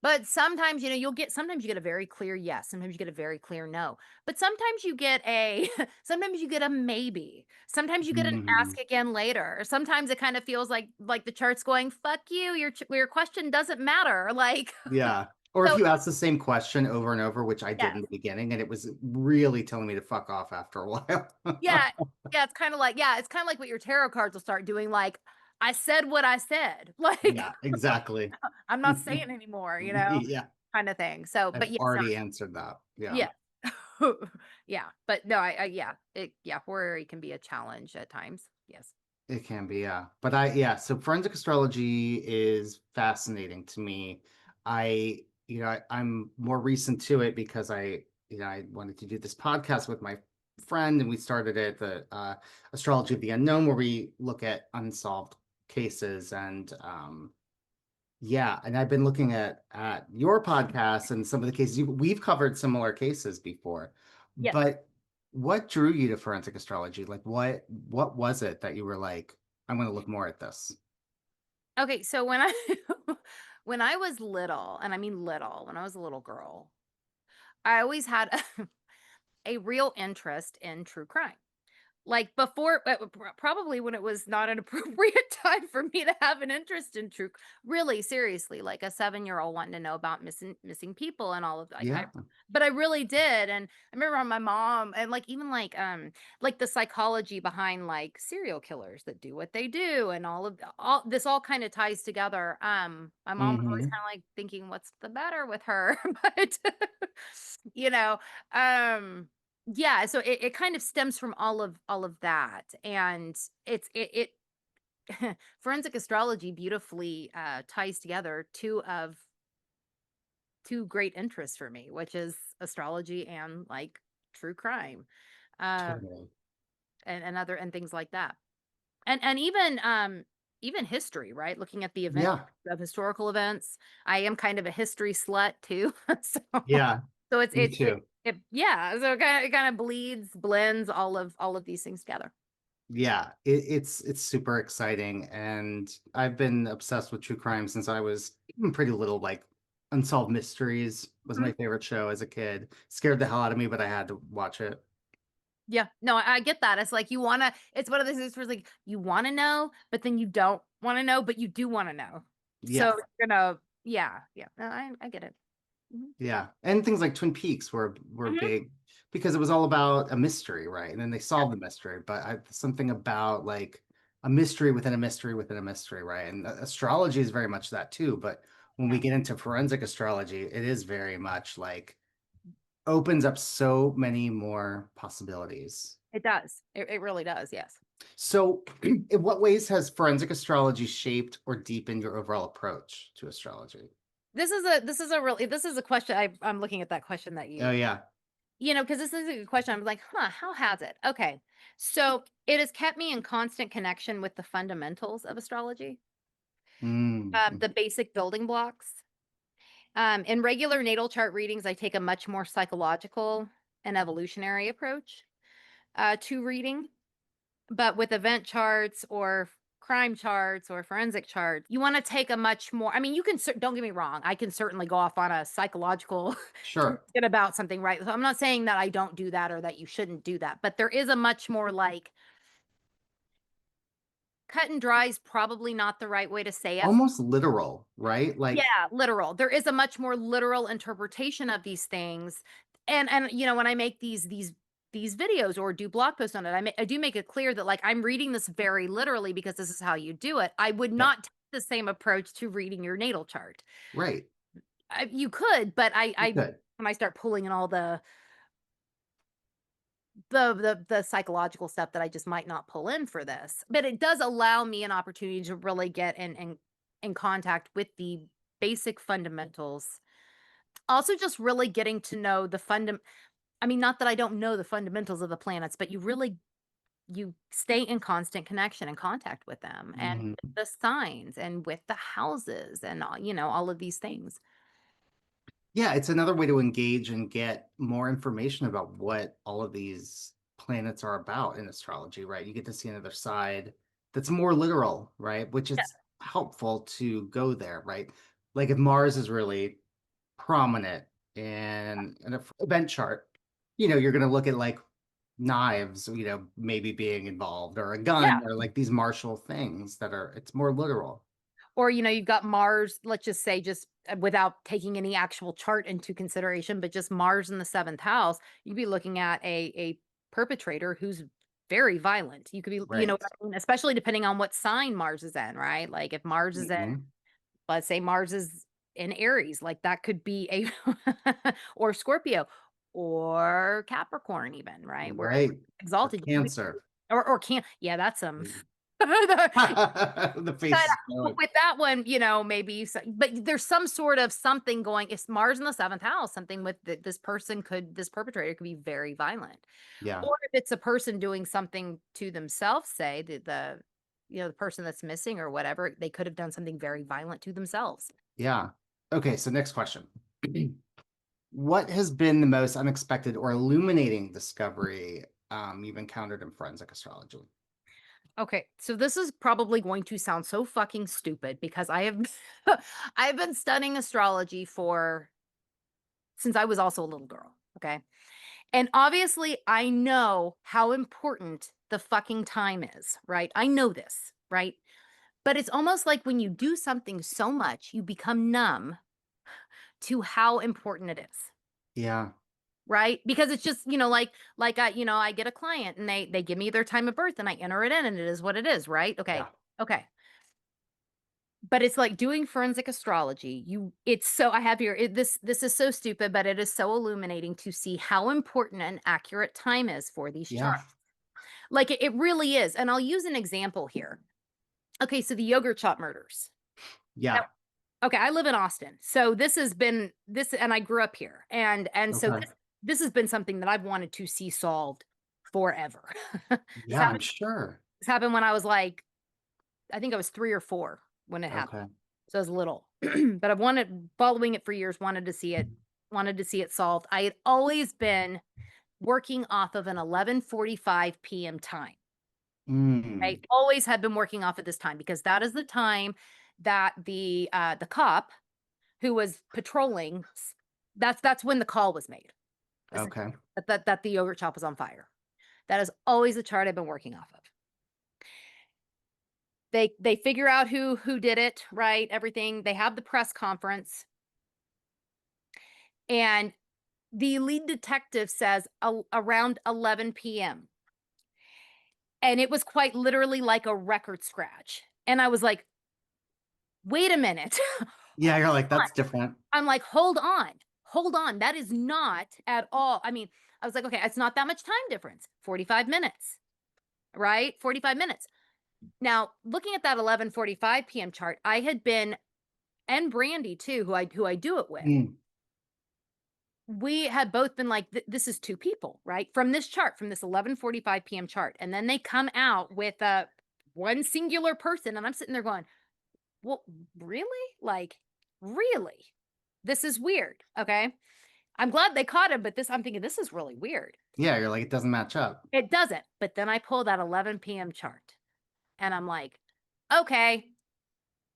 But sometimes, you know, sometimes you get a very clear yes, sometimes you get a very clear no. But sometimes you get a sometimes you get a maybe. Sometimes you get an Mhm. ask again later. Or sometimes it kind of feels like the chart's going, "Fuck you, your question doesn't matter." Like Yeah. Or if so you ask the same question over and over, which I did in yes. the beginning, and it was really telling me to fuck off after a while. Yeah. Yeah, it's kind of like what your tarot cards will start doing like I said what I said. Like Yeah, exactly. I'm not saying anymore, you know, Yeah, kind of thing. So, I've but yes, already answered that. Yeah. yeah. Yeah, but no, yeah, horary can be a challenge at times. Yes. It can be, yeah. But yeah, so forensic astrology is fascinating to me. I'm more recent to it because I wanted to do this podcast with my friend, and we started it, the Astrology of the Unknown, where we look at unsolved cases. And yeah, and I've been looking at your podcast and some of the cases we've covered similar cases before. Yes. But what drew you to forensic astrology? Like what was it that you were like, I'm going to look more at this? Okay, so when I when I was little, and I mean little, when I was a little girl, I always had a real interest in true crime. Like, before probably when it was not an appropriate time for me to have an interest in really, seriously, like a seven-year-old wanting to know about missing people and all of that, Yeah. but I really did, and I remember my mom and, like, even, like, the psychology behind, like, serial killers that do what they do and all this all kinda ties together. My mom was always Hmm. kinda, like, thinking, "What's the matter with her?" But, you know, um yeah, so it kind of stems from all of that, and forensic astrology beautifully ties together two great interests for me, which is astrology and like true crime, um, Totally. and things like that, and even history, right? Looking at the event Yeah. of historical events. I am kind of a history slut too, so Yeah. so it's Me it's it, too. it yeah, so it kind of blends all of these things together. Yeah, it's super exciting, and I've been obsessed with true crime since I was even pretty little. Like Unsolved Mysteries was Mhm. my favorite show as a kid. Scared the hell out of me, but I had to watch it. Yeah, no, I get that. It's like you wanna it's one of those things where it's like you wanna know, but then you don't wanna know, but you do wanna know. So Yes. you're gonna yeah, yeah. No, I get it. Mhm. Yeah, and things like Twin Peaks were Mhm. big because it was all about a mystery, right? And then they Yeah, solved the mystery, but something about like a mystery within a mystery within a mystery, right? And astrology is very much that too. But when we yeah. get into forensic astrology, it is very much like opens up so many more possibilities. It does. It really does, yes. So, in what ways has forensic astrology shaped or deepened your overall approach to astrology? This is a question I'm looking at that question that Oh you yeah. because this is a good question. I'm like, "Huh, how has it?" Okay. So, it has kept me in constant connection with the fundamentals of astrology, Mm. the basic building blocks. In regular natal chart readings, I take a much more psychological and evolutionary approach to reading. But with event charts or crime charts or forensic charts, you want to take a much more, I mean, you can, don't get me wrong, I can certainly go off on a psychological Sure. tangent about something, right? So I'm not saying that I don't do that or that you shouldn't do that, but there is a much more like cut and dry is probably not the right way to say it. Almost literal, right? Like, Yeah, literal. There is a much more literal interpretation of these things. And when I make these videos or do blog posts on it, I do make it clear that like I'm reading this very literally because this is how you do it. I would yeah, not take the same approach to reading your natal chart. right. You could, but You I could. when I start pulling in all the psychological stuff that I just might not pull in for this. But it does allow me an opportunity to really get in contact with the basic fundamentals. Also, just really getting to know I mean, not that I don't know the fundamentals of the planets, but you stay in constant connection and contact with them and Mhm. with the signs and with the houses and all of these things. Yeah, it's another way to engage and get more information about what all of these planets are about in astrology, right? You get to see another side that's more literal, right? Which Yeah. is helpful to go there, right? Like if Mars is really prominent in an event chart, you're going to look at like knives, maybe being involved or a gun Yeah. or like these martial things it's more literal. Or, you've got Mars, let's just say, just without taking any actual chart into consideration, but just Mars in the seventh house, you'd be looking at a perpetrator who's very violent. You could be, Right. what I mean? Especially depending on what sign Mars is in, right? Like if Mars is in, Mhm. let's say Mars is in Aries, like that could be a or Scorpio. or Capricorn even, right? Where it's Right. Or exalted. Cancer. Or can't, yeah, that's The face is going. with that one, maybe, but there's some sort of something going. It's Mars in the seventh house, something with this this perpetrator could be very violent. Yeah. Or if it's a person doing something to themselves, say the person that's missing or whatever, they could have done something very violent to themselves. Yeah. Okay, so next question. What has been the most unexpected or illuminating discovery you've encountered in forensic astrology? Okay, so this is probably going to sound so fucking stupid because I have I've been studying astrology for since I was also a little girl, okay? And obviously I know how important the fucking time is, right? I know this, right? But it's almost like when you do something so much, you become numb to how important it is. Yeah. Right? Because it's just, I get a client and they give me their time of birth and I enter it in and it is what it is, right? Yeah. Okay. Okay. But it's like doing forensic astrology. It's so I have here this is so stupid, but it is so illuminating to see how important and accurate time is for these Yeah. charts. Like it really is. And I'll use an example here. Okay, so the yogurt shop murders. Yeah. Okay, I live in Austin. So this has been this and I grew up here. And so Okay. this has been something that I've wanted to see solved forever. This Yeah, I'm happened sure. this happened when I was like I think I was 3 or 4 when it happened. Okay. So I was little. But I've wanted following it for years, wanted to see it solved. I had always been working off of an 11:45 PM time. I Mm. always had been working off at this time because that is the time that the cop who was patrolling that's when the call was made. Essentially, Okay. that the yogurt shop was on fire. That is always the chart I've been working off of. They figure out who did it, right? Everything. They have the press conference and the lead detective says around 11 PM. And it was quite literally like a record scratch. And I was like, "Wait a minute." Yeah, you're like, On. that's different. I'm like, "Hold on. Hold on. That is not at all." I mean, I was like, "Okay, it's not that much time difference. 45 minutes." Right? 45 minutes. Now, looking at that 11:45 PM chart, I had been and Brandy too, who I do it with. Mm. We had both been like, this is 2 people, right? From this chart, from this 11:45 PM chart. And then they come out with one singular person and I'm sitting there going, "Well, really? Like, really? This is weird." Okay? I'm glad they caught him, but I'm thinking this is really weird. Yeah, you're like, it doesn't match up. It doesn't. But then I pull that 11 PM chart and I'm like, "Okay,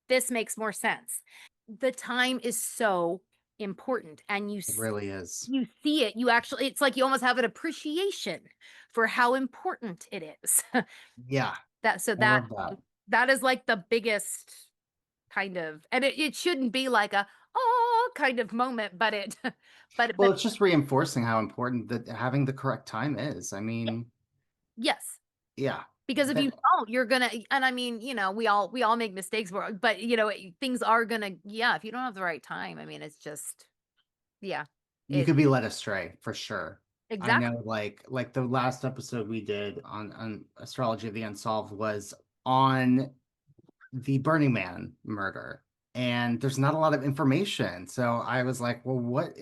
this makes more sense." The time is so important and It really is. you see it, it's like you almost have an appreciation for how important it is. Yeah, That so I that love that. that is like the biggest kind of and it shouldn't be like a oh kind of moment, but it Well, but it's just reinforcing how important that having the correct time is. I yeah, mean, yes. yeah. Because if you That don't, you're gonna and I mean, we all make mistakes, but things are gonna yeah, if you don't have the right time, I mean, it's just yeah. you It could be led astray for sure. I exactly. know, like the last episode we did on Astrology of the Unsolved was on the Burning Man murder, and there's not a lot of information. So I was like, well, what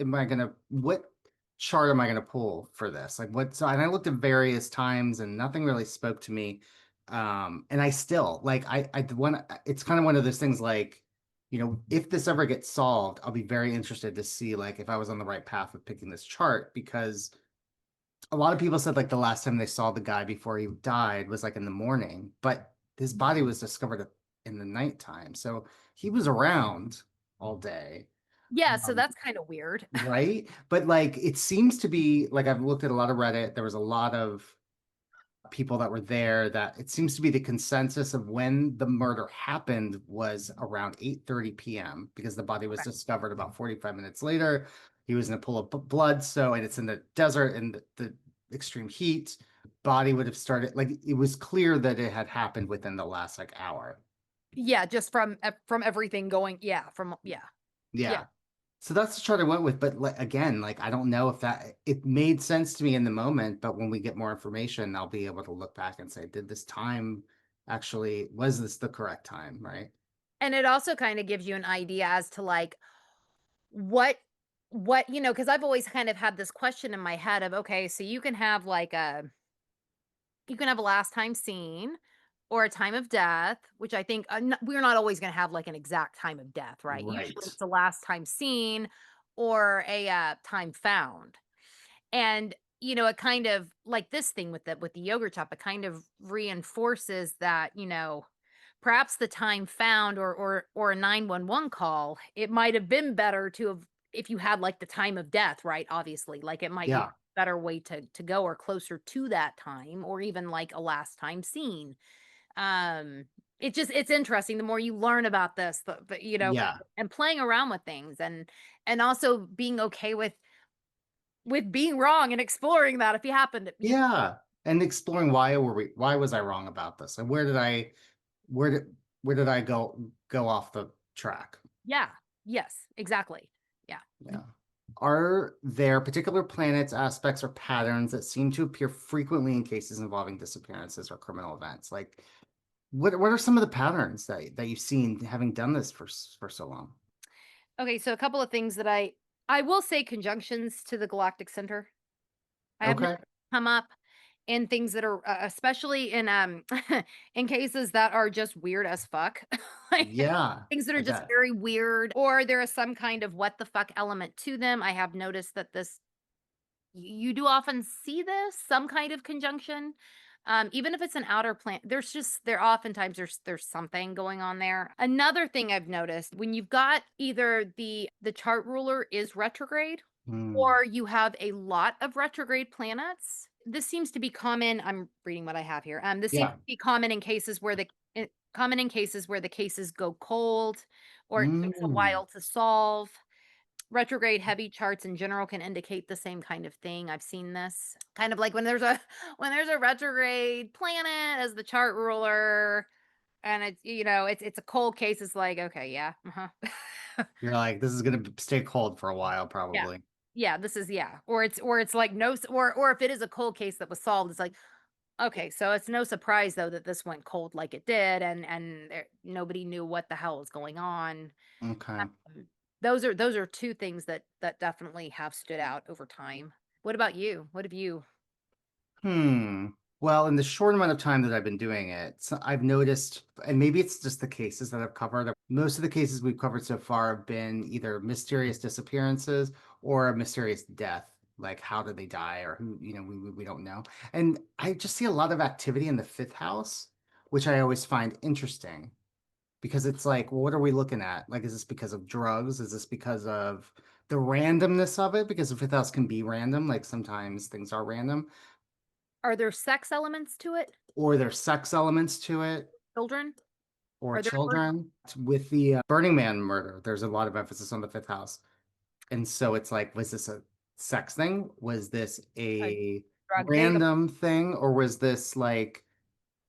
chart am I gonna pull for this? Like what so and I looked at various times and nothing really spoke to me. And I still like I want it's kind of one of those things like, if this ever gets solved, I'll be very interested to see like if I was on the right path of picking this chart because a lot of people said like the last time they saw the guy before he died was like in the morning, but his body was discovered in the nighttime. So he was around all day. Yeah, so Um, that's kind of weird. right? But like it seems to be like I've looked at a lot of Reddit. There was a lot of people that were there that it seems to be the consensus of when the murder happened was around 8:30 p.m. because the body was Okay. discovered about 45 minutes later. He was in a pool of blood, so and it's in the desert in the extreme heat. Body would have started like it was clear that it had happened within the last like hour. Yeah, just from everything going yeah, from yeah. Yeah. Yeah. So that's the chart I went with, but like, again, like I don't know if that it made sense to me in the moment, but when we get more information, I'll be able to look back and say, did this time actually, was this the correct time, right? And it also kind of gives you an idea as to like what because I've always kind of had this question in my head of, okay, so you can have a last time seen or a time of death, which I think we're not always going to have like an exact time of death, right? Usually Right. it's a last time seen or a time found. And it kind of like this thing with the yogurt shop, it kind of reinforces that, perhaps the time found or a 911 call, it might have been better to have if you had like the time of death, right? Obviously, like it might be a Yeah. better way to go or closer to that time or even like a last time seen. Um it's interesting the more you learn about this, Yeah. and playing around with things and also being okay with being wrong and exploring that if you happen to Yeah. And exploring why was I wrong about this? And where did where did I go off the track? yeah. Yes, exactly. Yeah. Yeah. Are there particular planets, aspects, or patterns that seem to appear frequently in cases involving disappearances or criminal events? Like, what are some of the patterns that you've seen having done this for so long? Okay, so a couple of things that I will say conjunctions to the galactic center. I have Okay. noticed come up in things that are especially in in cases that are just weird as fuck. Like Yeah, things that are I just bet. very weird or there is some kind of what the fuck element to them. I have noticed that you do often see this, some kind of conjunction. Even if it's an outer planet, there oftentimes there's something going on there. Another thing I've noticed when you've got either the chart ruler is retrograde Hmm. or you have a lot of retrograde planets. This seems to be common. I'm reading what I have here. This seems Yeah. to be common in cases where the cases go cold or it takes a Mm. while to solve. Retrograde heavy charts in general can indicate the same kind of thing. I've seen this. Kind of like when there's a when there's a retrograde planet as the chart ruler and it's a cold case, it's like, okay, yeah. Uh-huh. You're like, this is gonna stay cold for a while, Yeah. probably. Yeah, this is yeah. Or it's like or if it is a cold case that was solved, it's like, okay, so it's no surprise though that this went cold like it did and nobody knew what the hell is going on. Okay. Those are two things that definitely have stood out over time. What about you? What have you Hmm. Well, in the short amount of time that I've been doing it, so I've noticed, and maybe it's just the cases that I've covered. Most of the cases we've covered so far have been either mysterious disappearances or a mysterious death. Like, how did they die, or who, we don't know. And I just see a lot of activity in the fifth house, which I always find interesting because it's like, well, what are we looking at? Like, is this because of drugs? Is this because of the randomness of it? Because the fifth house can be random, like sometimes things are random are there sex elements to it? or there's sex elements to it Children? or Are there children? children. With the Burning Man murder, there's a lot of emphasis on the fifth house. And so it's like, was this a sex thing? Was this A a drug thing? random thing? Or was this like,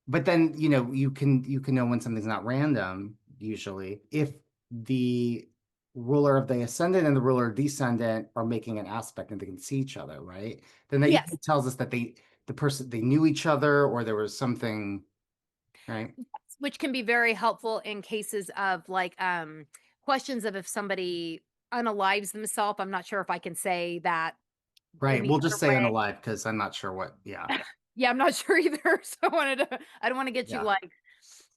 but then, you can know when something's not random, usually, if the ruler of the ascendant and the ruler of descendant are making an aspect and they can see each other, right? Then that Yes. usually tells us that they knew each other or there was something, right? Which can be very helpful in cases of like questions of if somebody unalives themselves. I'm not sure if I can say that Right. any We'll just other say way. unalive because I'm not sure what. Yeah. Yeah, I'm not sure either. So I don't want to get you Yeah. like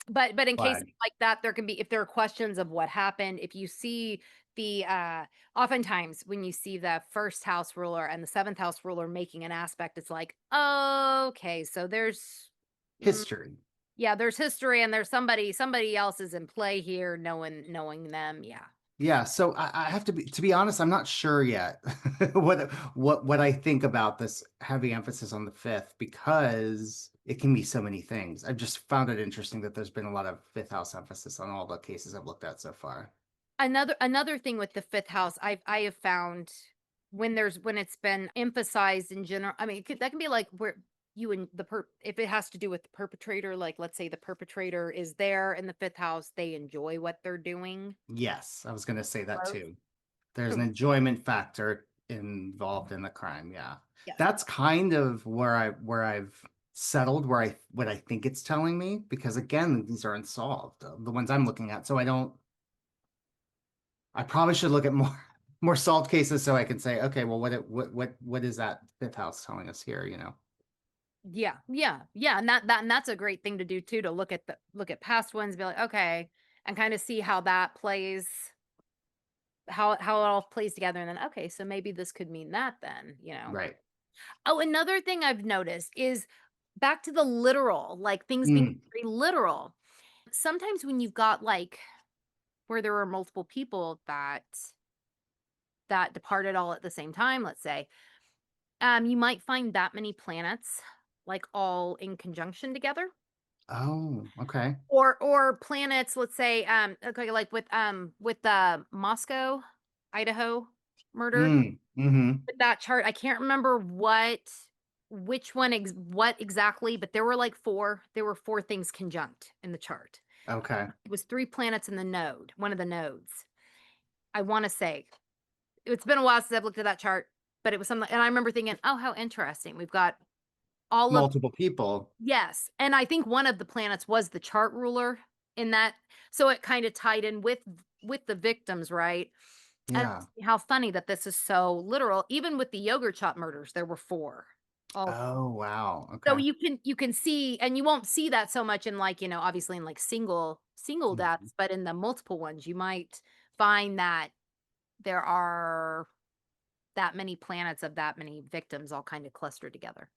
but in cases Flag. like that, there can be if there are questions of what happened, if you see the oftentimes when you see the first house ruler and the seventh house ruler making an aspect, it's like, okay, so there's mm, History. yeah, there's history and there's somebody else is in play here, knowing them. Yeah. Yeah. So I have to be honest, I'm not sure yet what I think about this heavy emphasis on the fifth because it can be so many things. I've just found it interesting that there's been a lot of fifth house emphasis on all the cases I've looked at so far. Another thing with the fifth house, I have found when it's been emphasized in general. I mean, that can be like where you and if it has to do with the perpetrator, like let's say the perpetrator is there in the fifth house, they enjoy what they're doing. Yes, I was gonna say that Growth. too. There's an enjoyment factor involved in the crime. Yeah. Yes. That's kind of where I've settled, what I think it's telling me, because again, these are unsolved, the ones I'm looking at. So I probably should look at more more solved cases so I can say, okay, well, what is that fifth house telling us here, you know? Yeah, yeah, yeah, and that's a great thing to do too, to look at past ones, be like, okay, and kind of see how that plays, how it all plays together, and then okay, so maybe this could mean that then, you know. Right. Oh, another thing I've noticed is back to the literal, like things being Mm. very literal. Sometimes when you've got like where there were multiple people that departed all at the same time, let's say, you might find that many planets like all in conjunction together. Oh, okay. Or planets, let's say, okay, like with the Moscow, Idaho murder. Mm. Mm-hmm. With that chart, I can't remember which one what exactly, but there were four things conjunct in the chart. Okay. It was three planets in the node, one of the nodes. I want to say it's been a while since I've looked at that chart, but it was something, and I remember thinking, oh, how interesting. We've got all of Multiple people. yes, and I think one of the planets was the chart ruler in that, so it kind of tied in with the victims, right? And Yeah. how funny that this is so literal. Even with the yogurt shop murders, there were four. Oh, Oh, wow. so Okay. you can see, and you won't see that so much in like, you know, obviously in like single Mhm. deaths, but in the multiple ones, you might find that there are that many planets of that many victims all kind of clustered together.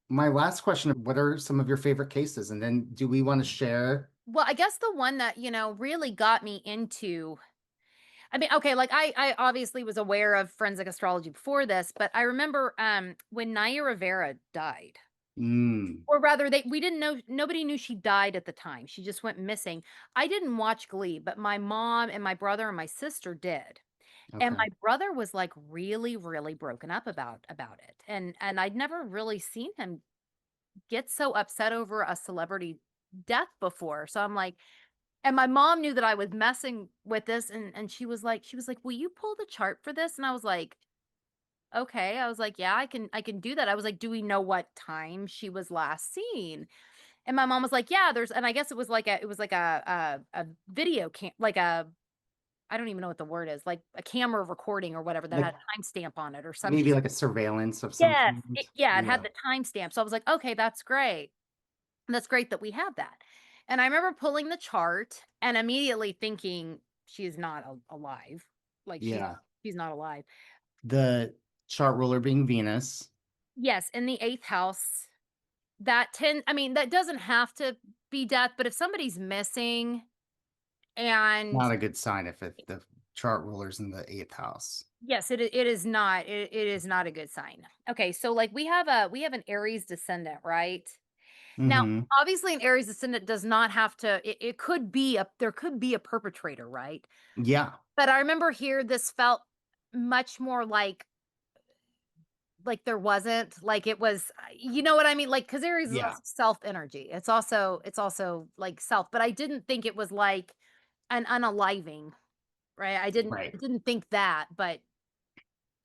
My last question, what are some of your favorite cases? And then do we want to share? Well, I guess the one that, you know, really got me into, I mean, okay, like I obviously was aware of forensic astrology before this, but I remember when Naya Rivera died. Mm, Or rather they we didn't know, nobody knew she died at the time. She just went missing. I didn't watch Glee, but my mom and my brother and my sister did. And okay. my brother was like really really broken up about it. And I'd never really seen him get so upset over a celebrity death before. So I'm like, and my mom knew that I was messing with this, and she was like, "Will you pull the chart for this?" And I was like, "Okay." I was like, "Yeah, I can do that." I was like, "Do we know what time she was last seen?" And my mom was like, "Yeah, there's," and I guess it was like a video cam, like a, I don't even know what the word is, like a camera recording or whatever that Like had a timestamp on it or some maybe shit. like a surveillance of some Yes, kind. yeah, it had Yeah. the timestamp. So I was like, "Okay, that's great. That's great that we have that." And I remember pulling the chart and immediately thinking, "She is not alive. Like Yeah. she's not alive." The chart ruler being Venus. Yes, in the 8th house, I mean, that doesn't have to be death, but if somebody's missing and Not a good sign if the chart ruler's in the eighth house. yes, it is not, it is not a good sign. Okay, so like we have an Aries descendant, right? Now, Mm-hmm. obviously an Aries descendant does not have to, it could be a, there could be a perpetrator, right? Yeah. But I remember here this felt much more like there wasn't, like it was, you know what I mean? Like, because Aries is Yeah. also self energy. It's also like self, but I didn't think it was like an unaliving, right? Right. I didn't think that, but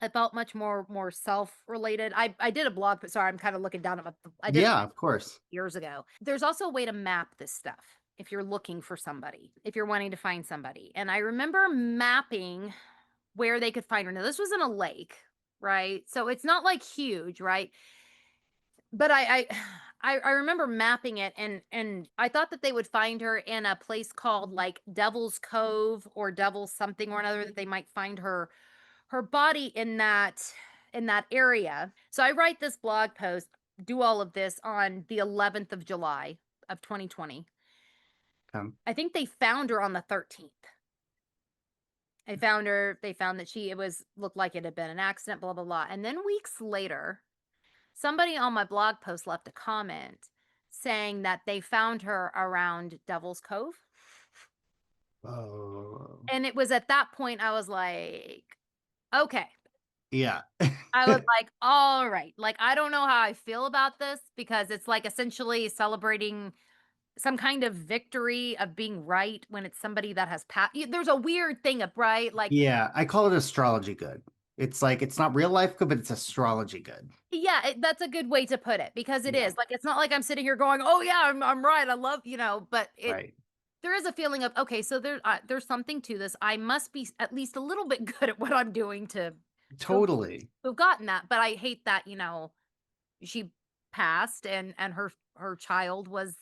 I felt much more self related. I did a blog, but sorry, I'm kind of looking down at my, I did it Yeah, of course. years ago. There's also a way to map this stuff if you're looking for somebody, if you're wanting to find somebody. And I remember mapping where they could find her. Now, this was in a lake, right? So it's not like huge, right? But I remember mapping it, and I thought that they would find her in a place called like Devil's Cove or Devil's something or another, that they might find her body in that area. So I write this blog post, do all of this on the 11th of July of 2020. Um, I think they found her on the 13th. They found her, they found that it was looked like it had been an accident, blah blah blah. And then weeks later, somebody on my blog post left a comment saying that they found her around Devil's Cove. oh, And it was at that point I was like, okay. yeah. I was like, all right. Like, I don't know how I feel about this because it's like essentially celebrating some kind of victory of being right when it's somebody that has passed. There's a weird thing of right, like Yeah, I call it astrology good. It's like it's not real life good, but it's astrology good. yeah, that's a good way to put it because it Yeah, is like it's not like I'm sitting here going, oh yeah, I'm right, I love but it right. there is a feeling of okay, so there's something to this. I must be at least a little bit good at what I'm doing to Totally. have gotten that. But I hate that she passed and her child was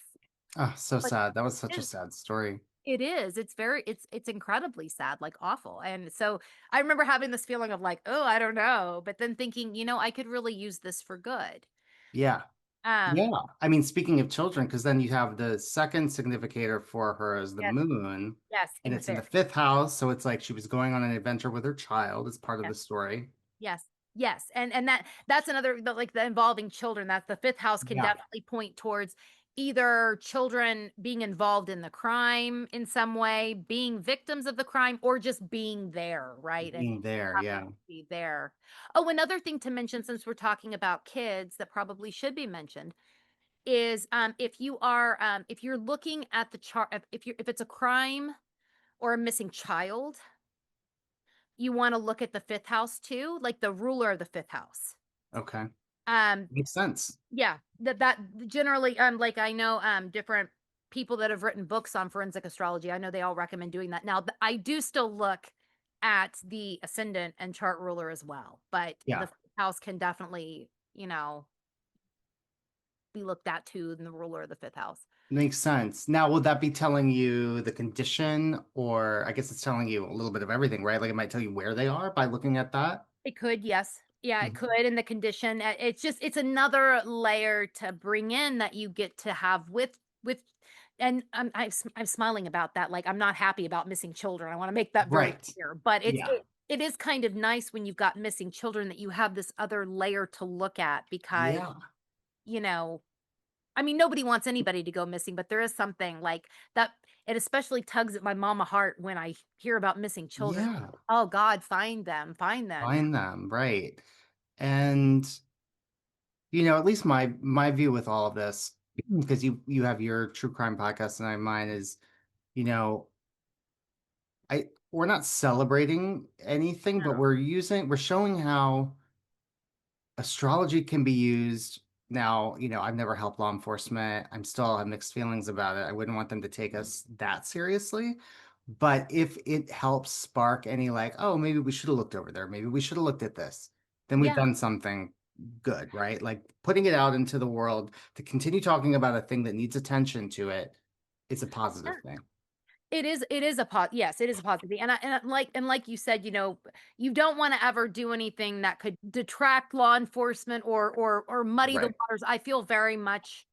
Oh, so like sad. That was such a is sad story. it is. It's very it's incredibly sad, like awful. And so I remember having this feeling of like, oh, I don't know, but then thinking, I could really use this for good. Yeah. Yeah. Um, I mean, speaking of children, because then you have the second significator for her as the yes, moon, yes, and in the it's in the fifth. fifth house. So it's like she was going on an adventure with her child as part of Yes, the story. yes, yes. And that's another like the involving children. That's the fifth house can Yeah. definitely point towards either children being involved in the crime in some way, being victims of the crime, or just being there, right? And Being there. having Yeah. to be there. Oh, another thing to mention since we're talking about kids that probably should be mentioned is if you're looking at the chart if it's a crime or a missing child, you want to look at the fifth house too, like the ruler of the fifth house. Okay. Um, Makes sense. yeah, that generally, like I know, different people that have written books on forensic astrology. I know they all recommend doing that. Now, I do still look at the ascendant and chart ruler as well, but the Yeah. fifth house can definitely, be looked at too, in the ruler of the fifth house. Makes sense. Now, will that be telling you the condition, or I guess it's telling you a little bit of everything, right? Like it might tell you where they are by looking at that. It could, yes. Yeah, it Mhm. could in the condition. It's another layer to bring in that you get to have with and I'm smiling about that. Like I'm not happy about missing children. I want to make that very Right. clear. But Yeah. it is kind of nice when you've got missing children that you have this other layer to look at because, Yeah. you know, I mean nobody wants anybody to go missing, but there is something like that it especially tugs at my mama heart when I hear about missing children. Yeah. Oh God, find them, find them. Find them. Right. And at least my view with all of this, because you have your true crime podcast and I have mine is, you know, we're not celebrating anything, but we're showing how astrology can be used. Now, I've never helped law enforcement. I'm still have mixed feelings about it. I wouldn't want them to take us that seriously. But if it helps spark any like, oh, maybe we should have looked over there, maybe we should have looked at this, then we've Yeah. done something good, right? Like putting it out into the world to continue talking about a thing that needs attention to it, it's a positive thing. It is yes, it is a positive thing, and like you said, you don't wanna ever do anything that could detract law enforcement or muddy the Right. waters. I feel very much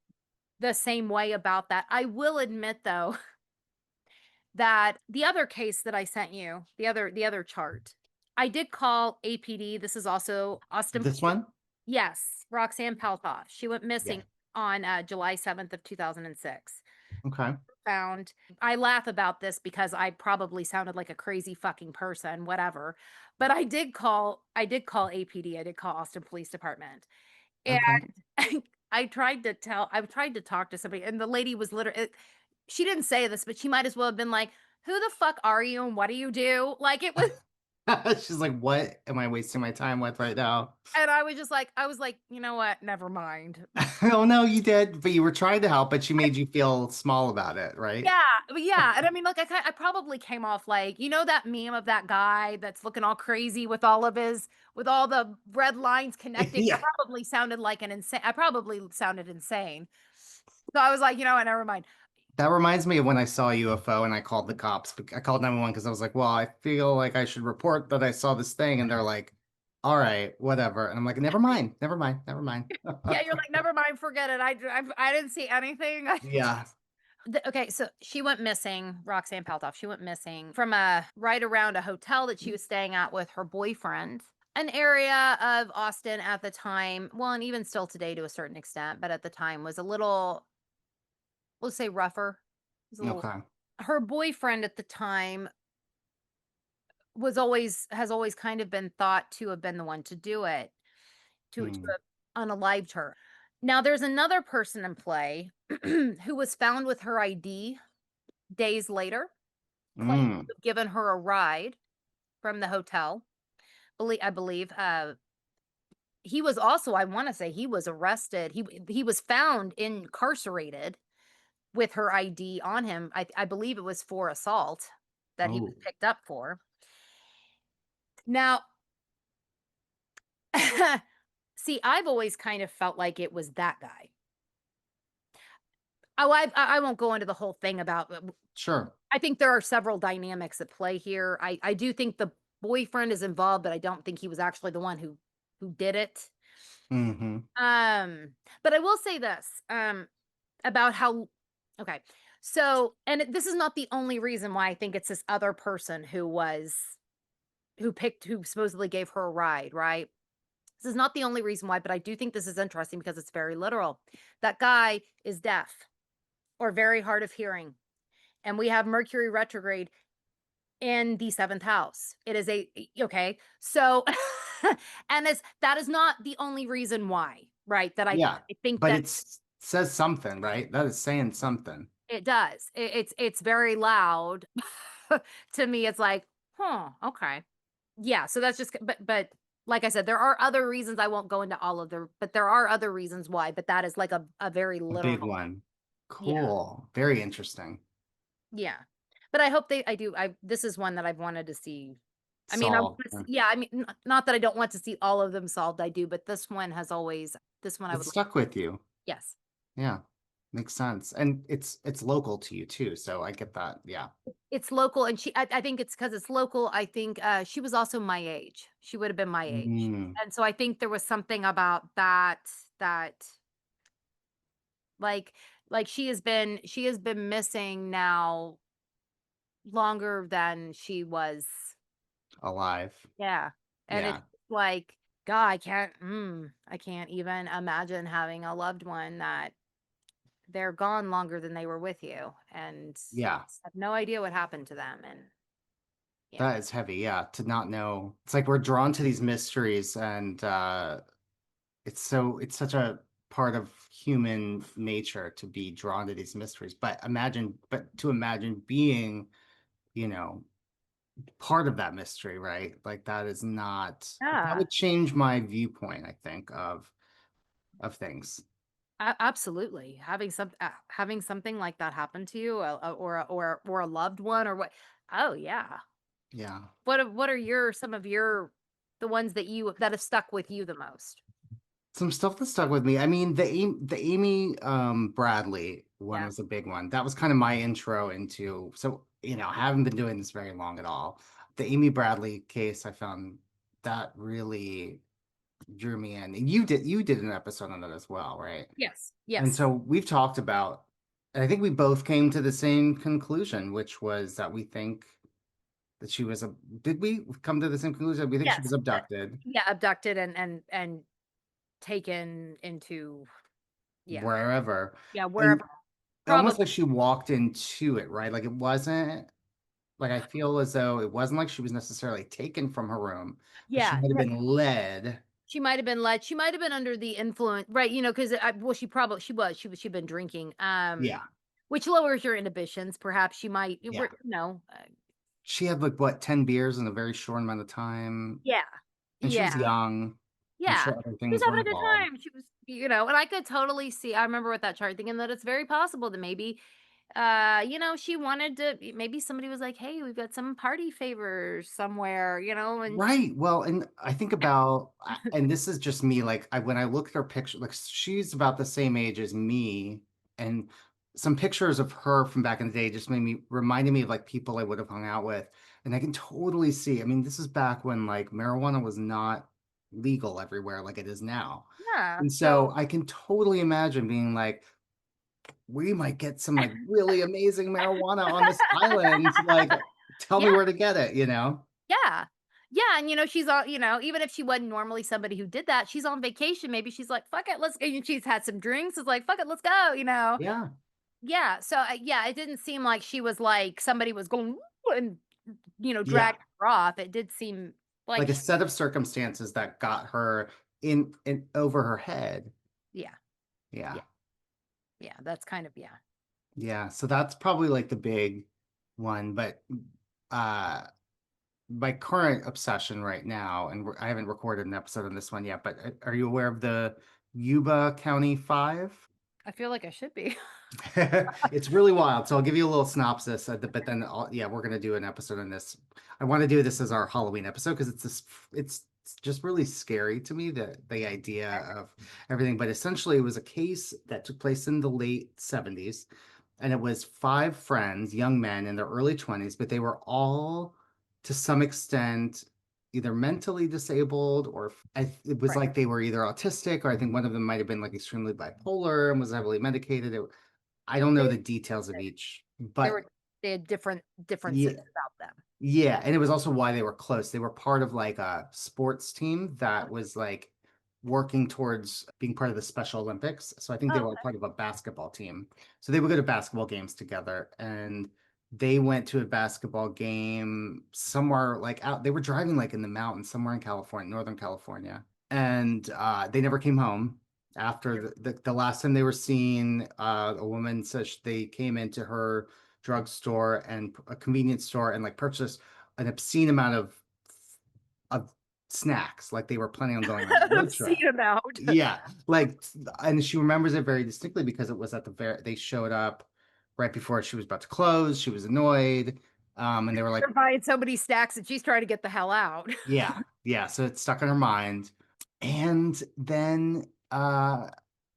the same way about that. I will admit, though, that the other case that I sent you, the other chart, I did call APD. This is also Austin. This one? Yes, Roxanne Paltoff. She went Yeah. missing on, July 7th of 2006. Okay. Found I laugh about this because I probably sounded like a crazy fucking person, whatever. But I did call APD, I did call Austin Police Department. And Okay. I tried to talk to somebody and the lady was literally she didn't say this, but she might as well have been like, "Who the fuck are you and what do you do?" Like it was She's like, what am I wasting my time with right now? and I was like, "You know what? Never mind." Oh no, you did, but you were trying to help, but she made you feel small about it, right? Yeah, but yeah, and I mean, like, I probably came off like, that meme of that guy that's looking all crazy with all the red lines connecting. Yeah. I probably sounded insane. So I was like, you know what, never mind. That reminds me of when I saw a UFO and I called the cops. I called 911 because I was like, well, I feel like I should report that I saw this thing. And they're like, all right, whatever. And I'm like, never mind, never mind, never mind. Yeah, you're like, never mind, forget it. I didn't see anything. Yeah. Okay, so she went missing, Roxanne Paltoff. She went missing from a right around a hotel that she was staying at with her boyfriend. An area of Austin at the time, well, and even still today to a certain extent, but at the time was a little, let's say rougher. It was a little Okay. her boyfriend at the time has always kind of been thought to have been the one to do it, to Hmm. have unalived her. Now there's another person in play who was found with her ID days later, claimed Mm. to have given her a ride from the hotel. I believe, he was also, I wanna say he was arrested. He was found incarcerated with her ID on him. I believe it was for assault that he was Oh, picked up for. Now, see, I've always kind of felt like it was that guy. Oh, I won't go into the whole thing about sure. I think there are several dynamics at play here. I do think the boyfriend is involved, but I don't think he was actually the one who did it. Hmm. But I will say this, about how okay. So, and this is not the only reason why I think it's this other person who supposedly gave her a ride, right? This is not the only reason why, but I do think this is interesting because it's very literal. That guy is deaf or very hard of hearing, and we have Mercury retrograde in the 7th house. It is okay. So and that is not the only reason why, right? That Yeah, I think but that it's says something, right? That is saying something. it does. It's very loud. To me, it's like, "Huh, okay." Yeah, so that's just but like I said, there are other reasons. I won't go into all of them, but there are other reasons why, but that is like a very A big literal. one. Yeah. Cool. Very interesting. Yeah. But I hope they I do I this is one that I've wanted to see. I mean, I Solved. wanna see yeah, I mean, not that I don't want to see all of them solved, I do, but this one I It would like. stuck with you. Yes. Yeah. Makes sense. And it's local to you too, so I get that. Yeah. It's local, and I think it's because it's local. I think, she was also my age. She would have been my age. Mm, And so I think there was something about that, like she has been missing now longer than she was. alive. Yeah. And it's Yeah. like, God, I can't even imagine having a loved one that they're gone longer than they were with you, and Yeah. have no idea what happened to them, and yeah. That is heavy. Yeah. To not know. It's like we're drawn to these mysteries and it's such a part of human nature to be drawn to these mysteries. But to imagine being, you know, part of that mystery, right? Like that is not that Yeah. would change my viewpoint, I think, of things. Absolutely. Having something like that happen to you, or a loved one, or what. Oh yeah. Yeah. What are some of your the ones that have stuck with you the most? Some stuff that stuck with me. I mean, the Amy Bradley one Yeah. was a big one. That was kind of my intro into, so, I haven't been doing this very long at all. The Amy Bradley case, I found that really drew me in. And you did an episode on that as well, right? Yes. And Yes. so we've talked about, and I think we both came to the same conclusion, which was that we think that she was a, did we come to the same conclusion? We think she Yes. was abducted Yeah. Abducted and taken into, yeah, wherever. yeah, And wherever. almost Probably. like she walked into it, right? Like it wasn't like I feel as though it wasn't like she was necessarily taken from her room, but she Yeah. might have been led. She might have been led. She might have been under the influence, right? Because well, she'd been drinking, Yeah, which lowers your inhibitions. Perhaps she might, yeah. She had like what, 10 beers in a very short amount of time. yeah, And she was yeah, young. I'm yeah. sure other She was things were having a good involved. time. She was, and I could totally see. I remember with that chart thinking that it's very possible that maybe, she wanted to. Maybe somebody was like, "Hey, we've got some party favors somewhere," and Right. Well, and I think about, and this is just me, like when I look at her picture, like she's about the same age as me, and some pictures of her from back in the day just reminded me of like people I would have hung out with. And I can totally see, I mean, this is back when like marijuana was not legal everywhere like it is now. yeah. And so I can totally imagine being like, we might get some like really amazing marijuana on this island. Like, tell me Yeah. where to get it, you know? Yeah. Yeah, and, she's on even if she wasn't normally somebody who did that, she's on vacation, maybe she's like, "Fuck it, let's go," and she's had some drinks, it's like, "Fuck it, let's go." Yeah. Yeah, so, yeah, it didn't seem like she was like somebody was going "Woo," and, Yeah. dragging her off. It did seem like Like a set of circumstances that got her in over her head. yeah. Yeah. Yeah, that's kind of, yeah. Yeah. So that's probably like the big one. But uh my current obsession right now, and I haven't recorded an episode on this one yet, but are you aware of the Yuba County Five? I feel like I should be. It's really wild. So I'll give you a little synopsis, but then yeah, we're gonna do an episode on this. I want to do this as our Halloween episode because it's just really scary to me, the idea of everything. But essentially, it was a case that took place in the late 70s, and it was five friends, young men in their early 20s, but they were all to some extent either mentally disabled or it was Right. like they were either autistic, or I think one of them might have been like extremely bipolar and was heavily medicated. I don't know They the details of each, they but were they had different differences yeah, about them. yeah, and it was also why they were close. They were part of like a sports team that was like working towards being part of the Special Olympics. So I think they Oh, were part of a basketball team. So they would go to basketball games together, and they went to a basketball game somewhere like out. They were driving like in the mountains somewhere in California, Northern California, and they never came home. After the last time they were seen, a woman says they came into her drugstore and a convenience store and like purchased an obscene amount of snacks, like they were planning on going on a road see trip. them out. Yeah, like, and she remembers it very distinctly because it was at the very, they showed up right before she was about to close. She was annoyed, and they were like, They're buying so many stacks that she's trying to get the hell out. yeah, yeah. So it stuck in her mind, and then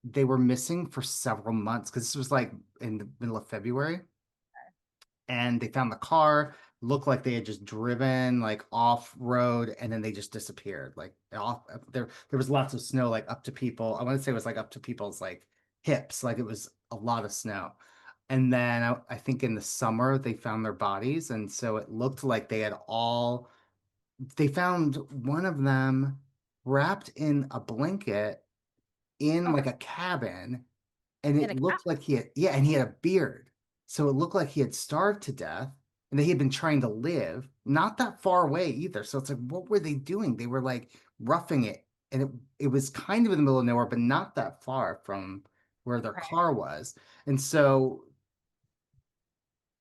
they were missing for several months because this was like in the middle of February. And they found the car, looked like they had just driven like off road, and then they just disappeared. Like off there was lots of snow like up to people. I want to say it was like up to people's like hips, like it was a lot of snow. And then I think in the summer they found their bodies, and so it looked like they found one of them wrapped in a blanket in Oh, like a cabin, and in it a looked like he had, yeah, and he had a beard. So it looked like he had starved to death and that he had been trying to live not that far away either. So it's like, what were they doing? They were like roughing it. And it was kind of in the middle of nowhere, but not that far from where their right. car was. And so,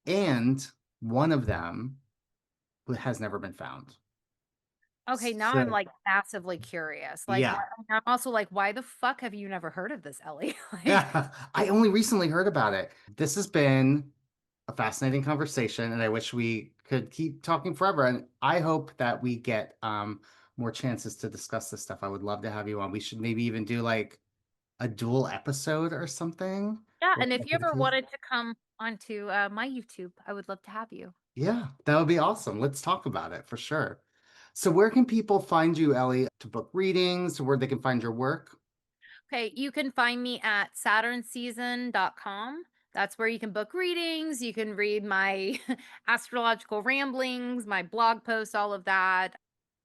and one of them has never been found. Okay, now I'm So, like massively curious. Like, yeah. I'm also like, why the fuck have you never heard of this, Ellie? Like, Yeah, I only recently heard about it. This has been a fascinating conversation, and I wish we could keep talking forever. And I hope that we get more chances to discuss this stuff. I would love to have you on. We should maybe even do like a dual episode or something. yeah, Or and if you ever consecutive. wanted to come onto my YouTube, I would love to have you. Yeah, that would be awesome. Let's talk about it for sure. So where can people find you, Ellie, to book readings, where they can find your work? Okay, you can find me at saturnseason.com. That's where you can book readings. You can read my astrological ramblings, my blog posts, all of that.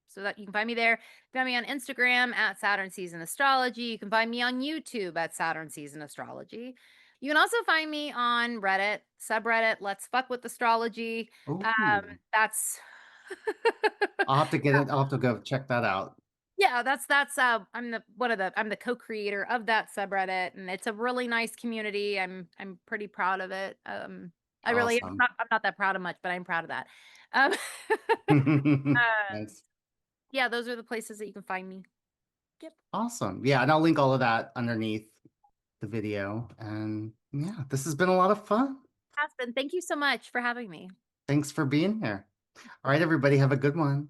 So that you can find me there. Find me on Instagram at Saturn Season Astrology. You can find me on YouTube at Saturn Season Astrology. You can also find me on Reddit, subreddit, Let's Fuck with Astrology. Um, Oh, that's I'll have to get it. I'll have to go check that out. yeah, that's I'm the co-creator of that subreddit, and it's a really nice community. I'm pretty proud of it. I really Awesome. I'm not that proud of much, but I'm proud of that. Um, Nice. yeah, those are the places that you can find me. Yep. Awesome. Yeah, and I'll link all of that underneath the video. And yeah, this has been a lot of fun. Aspen, thank you so much for having me. Thanks for being here. All right, everybody, have a good one.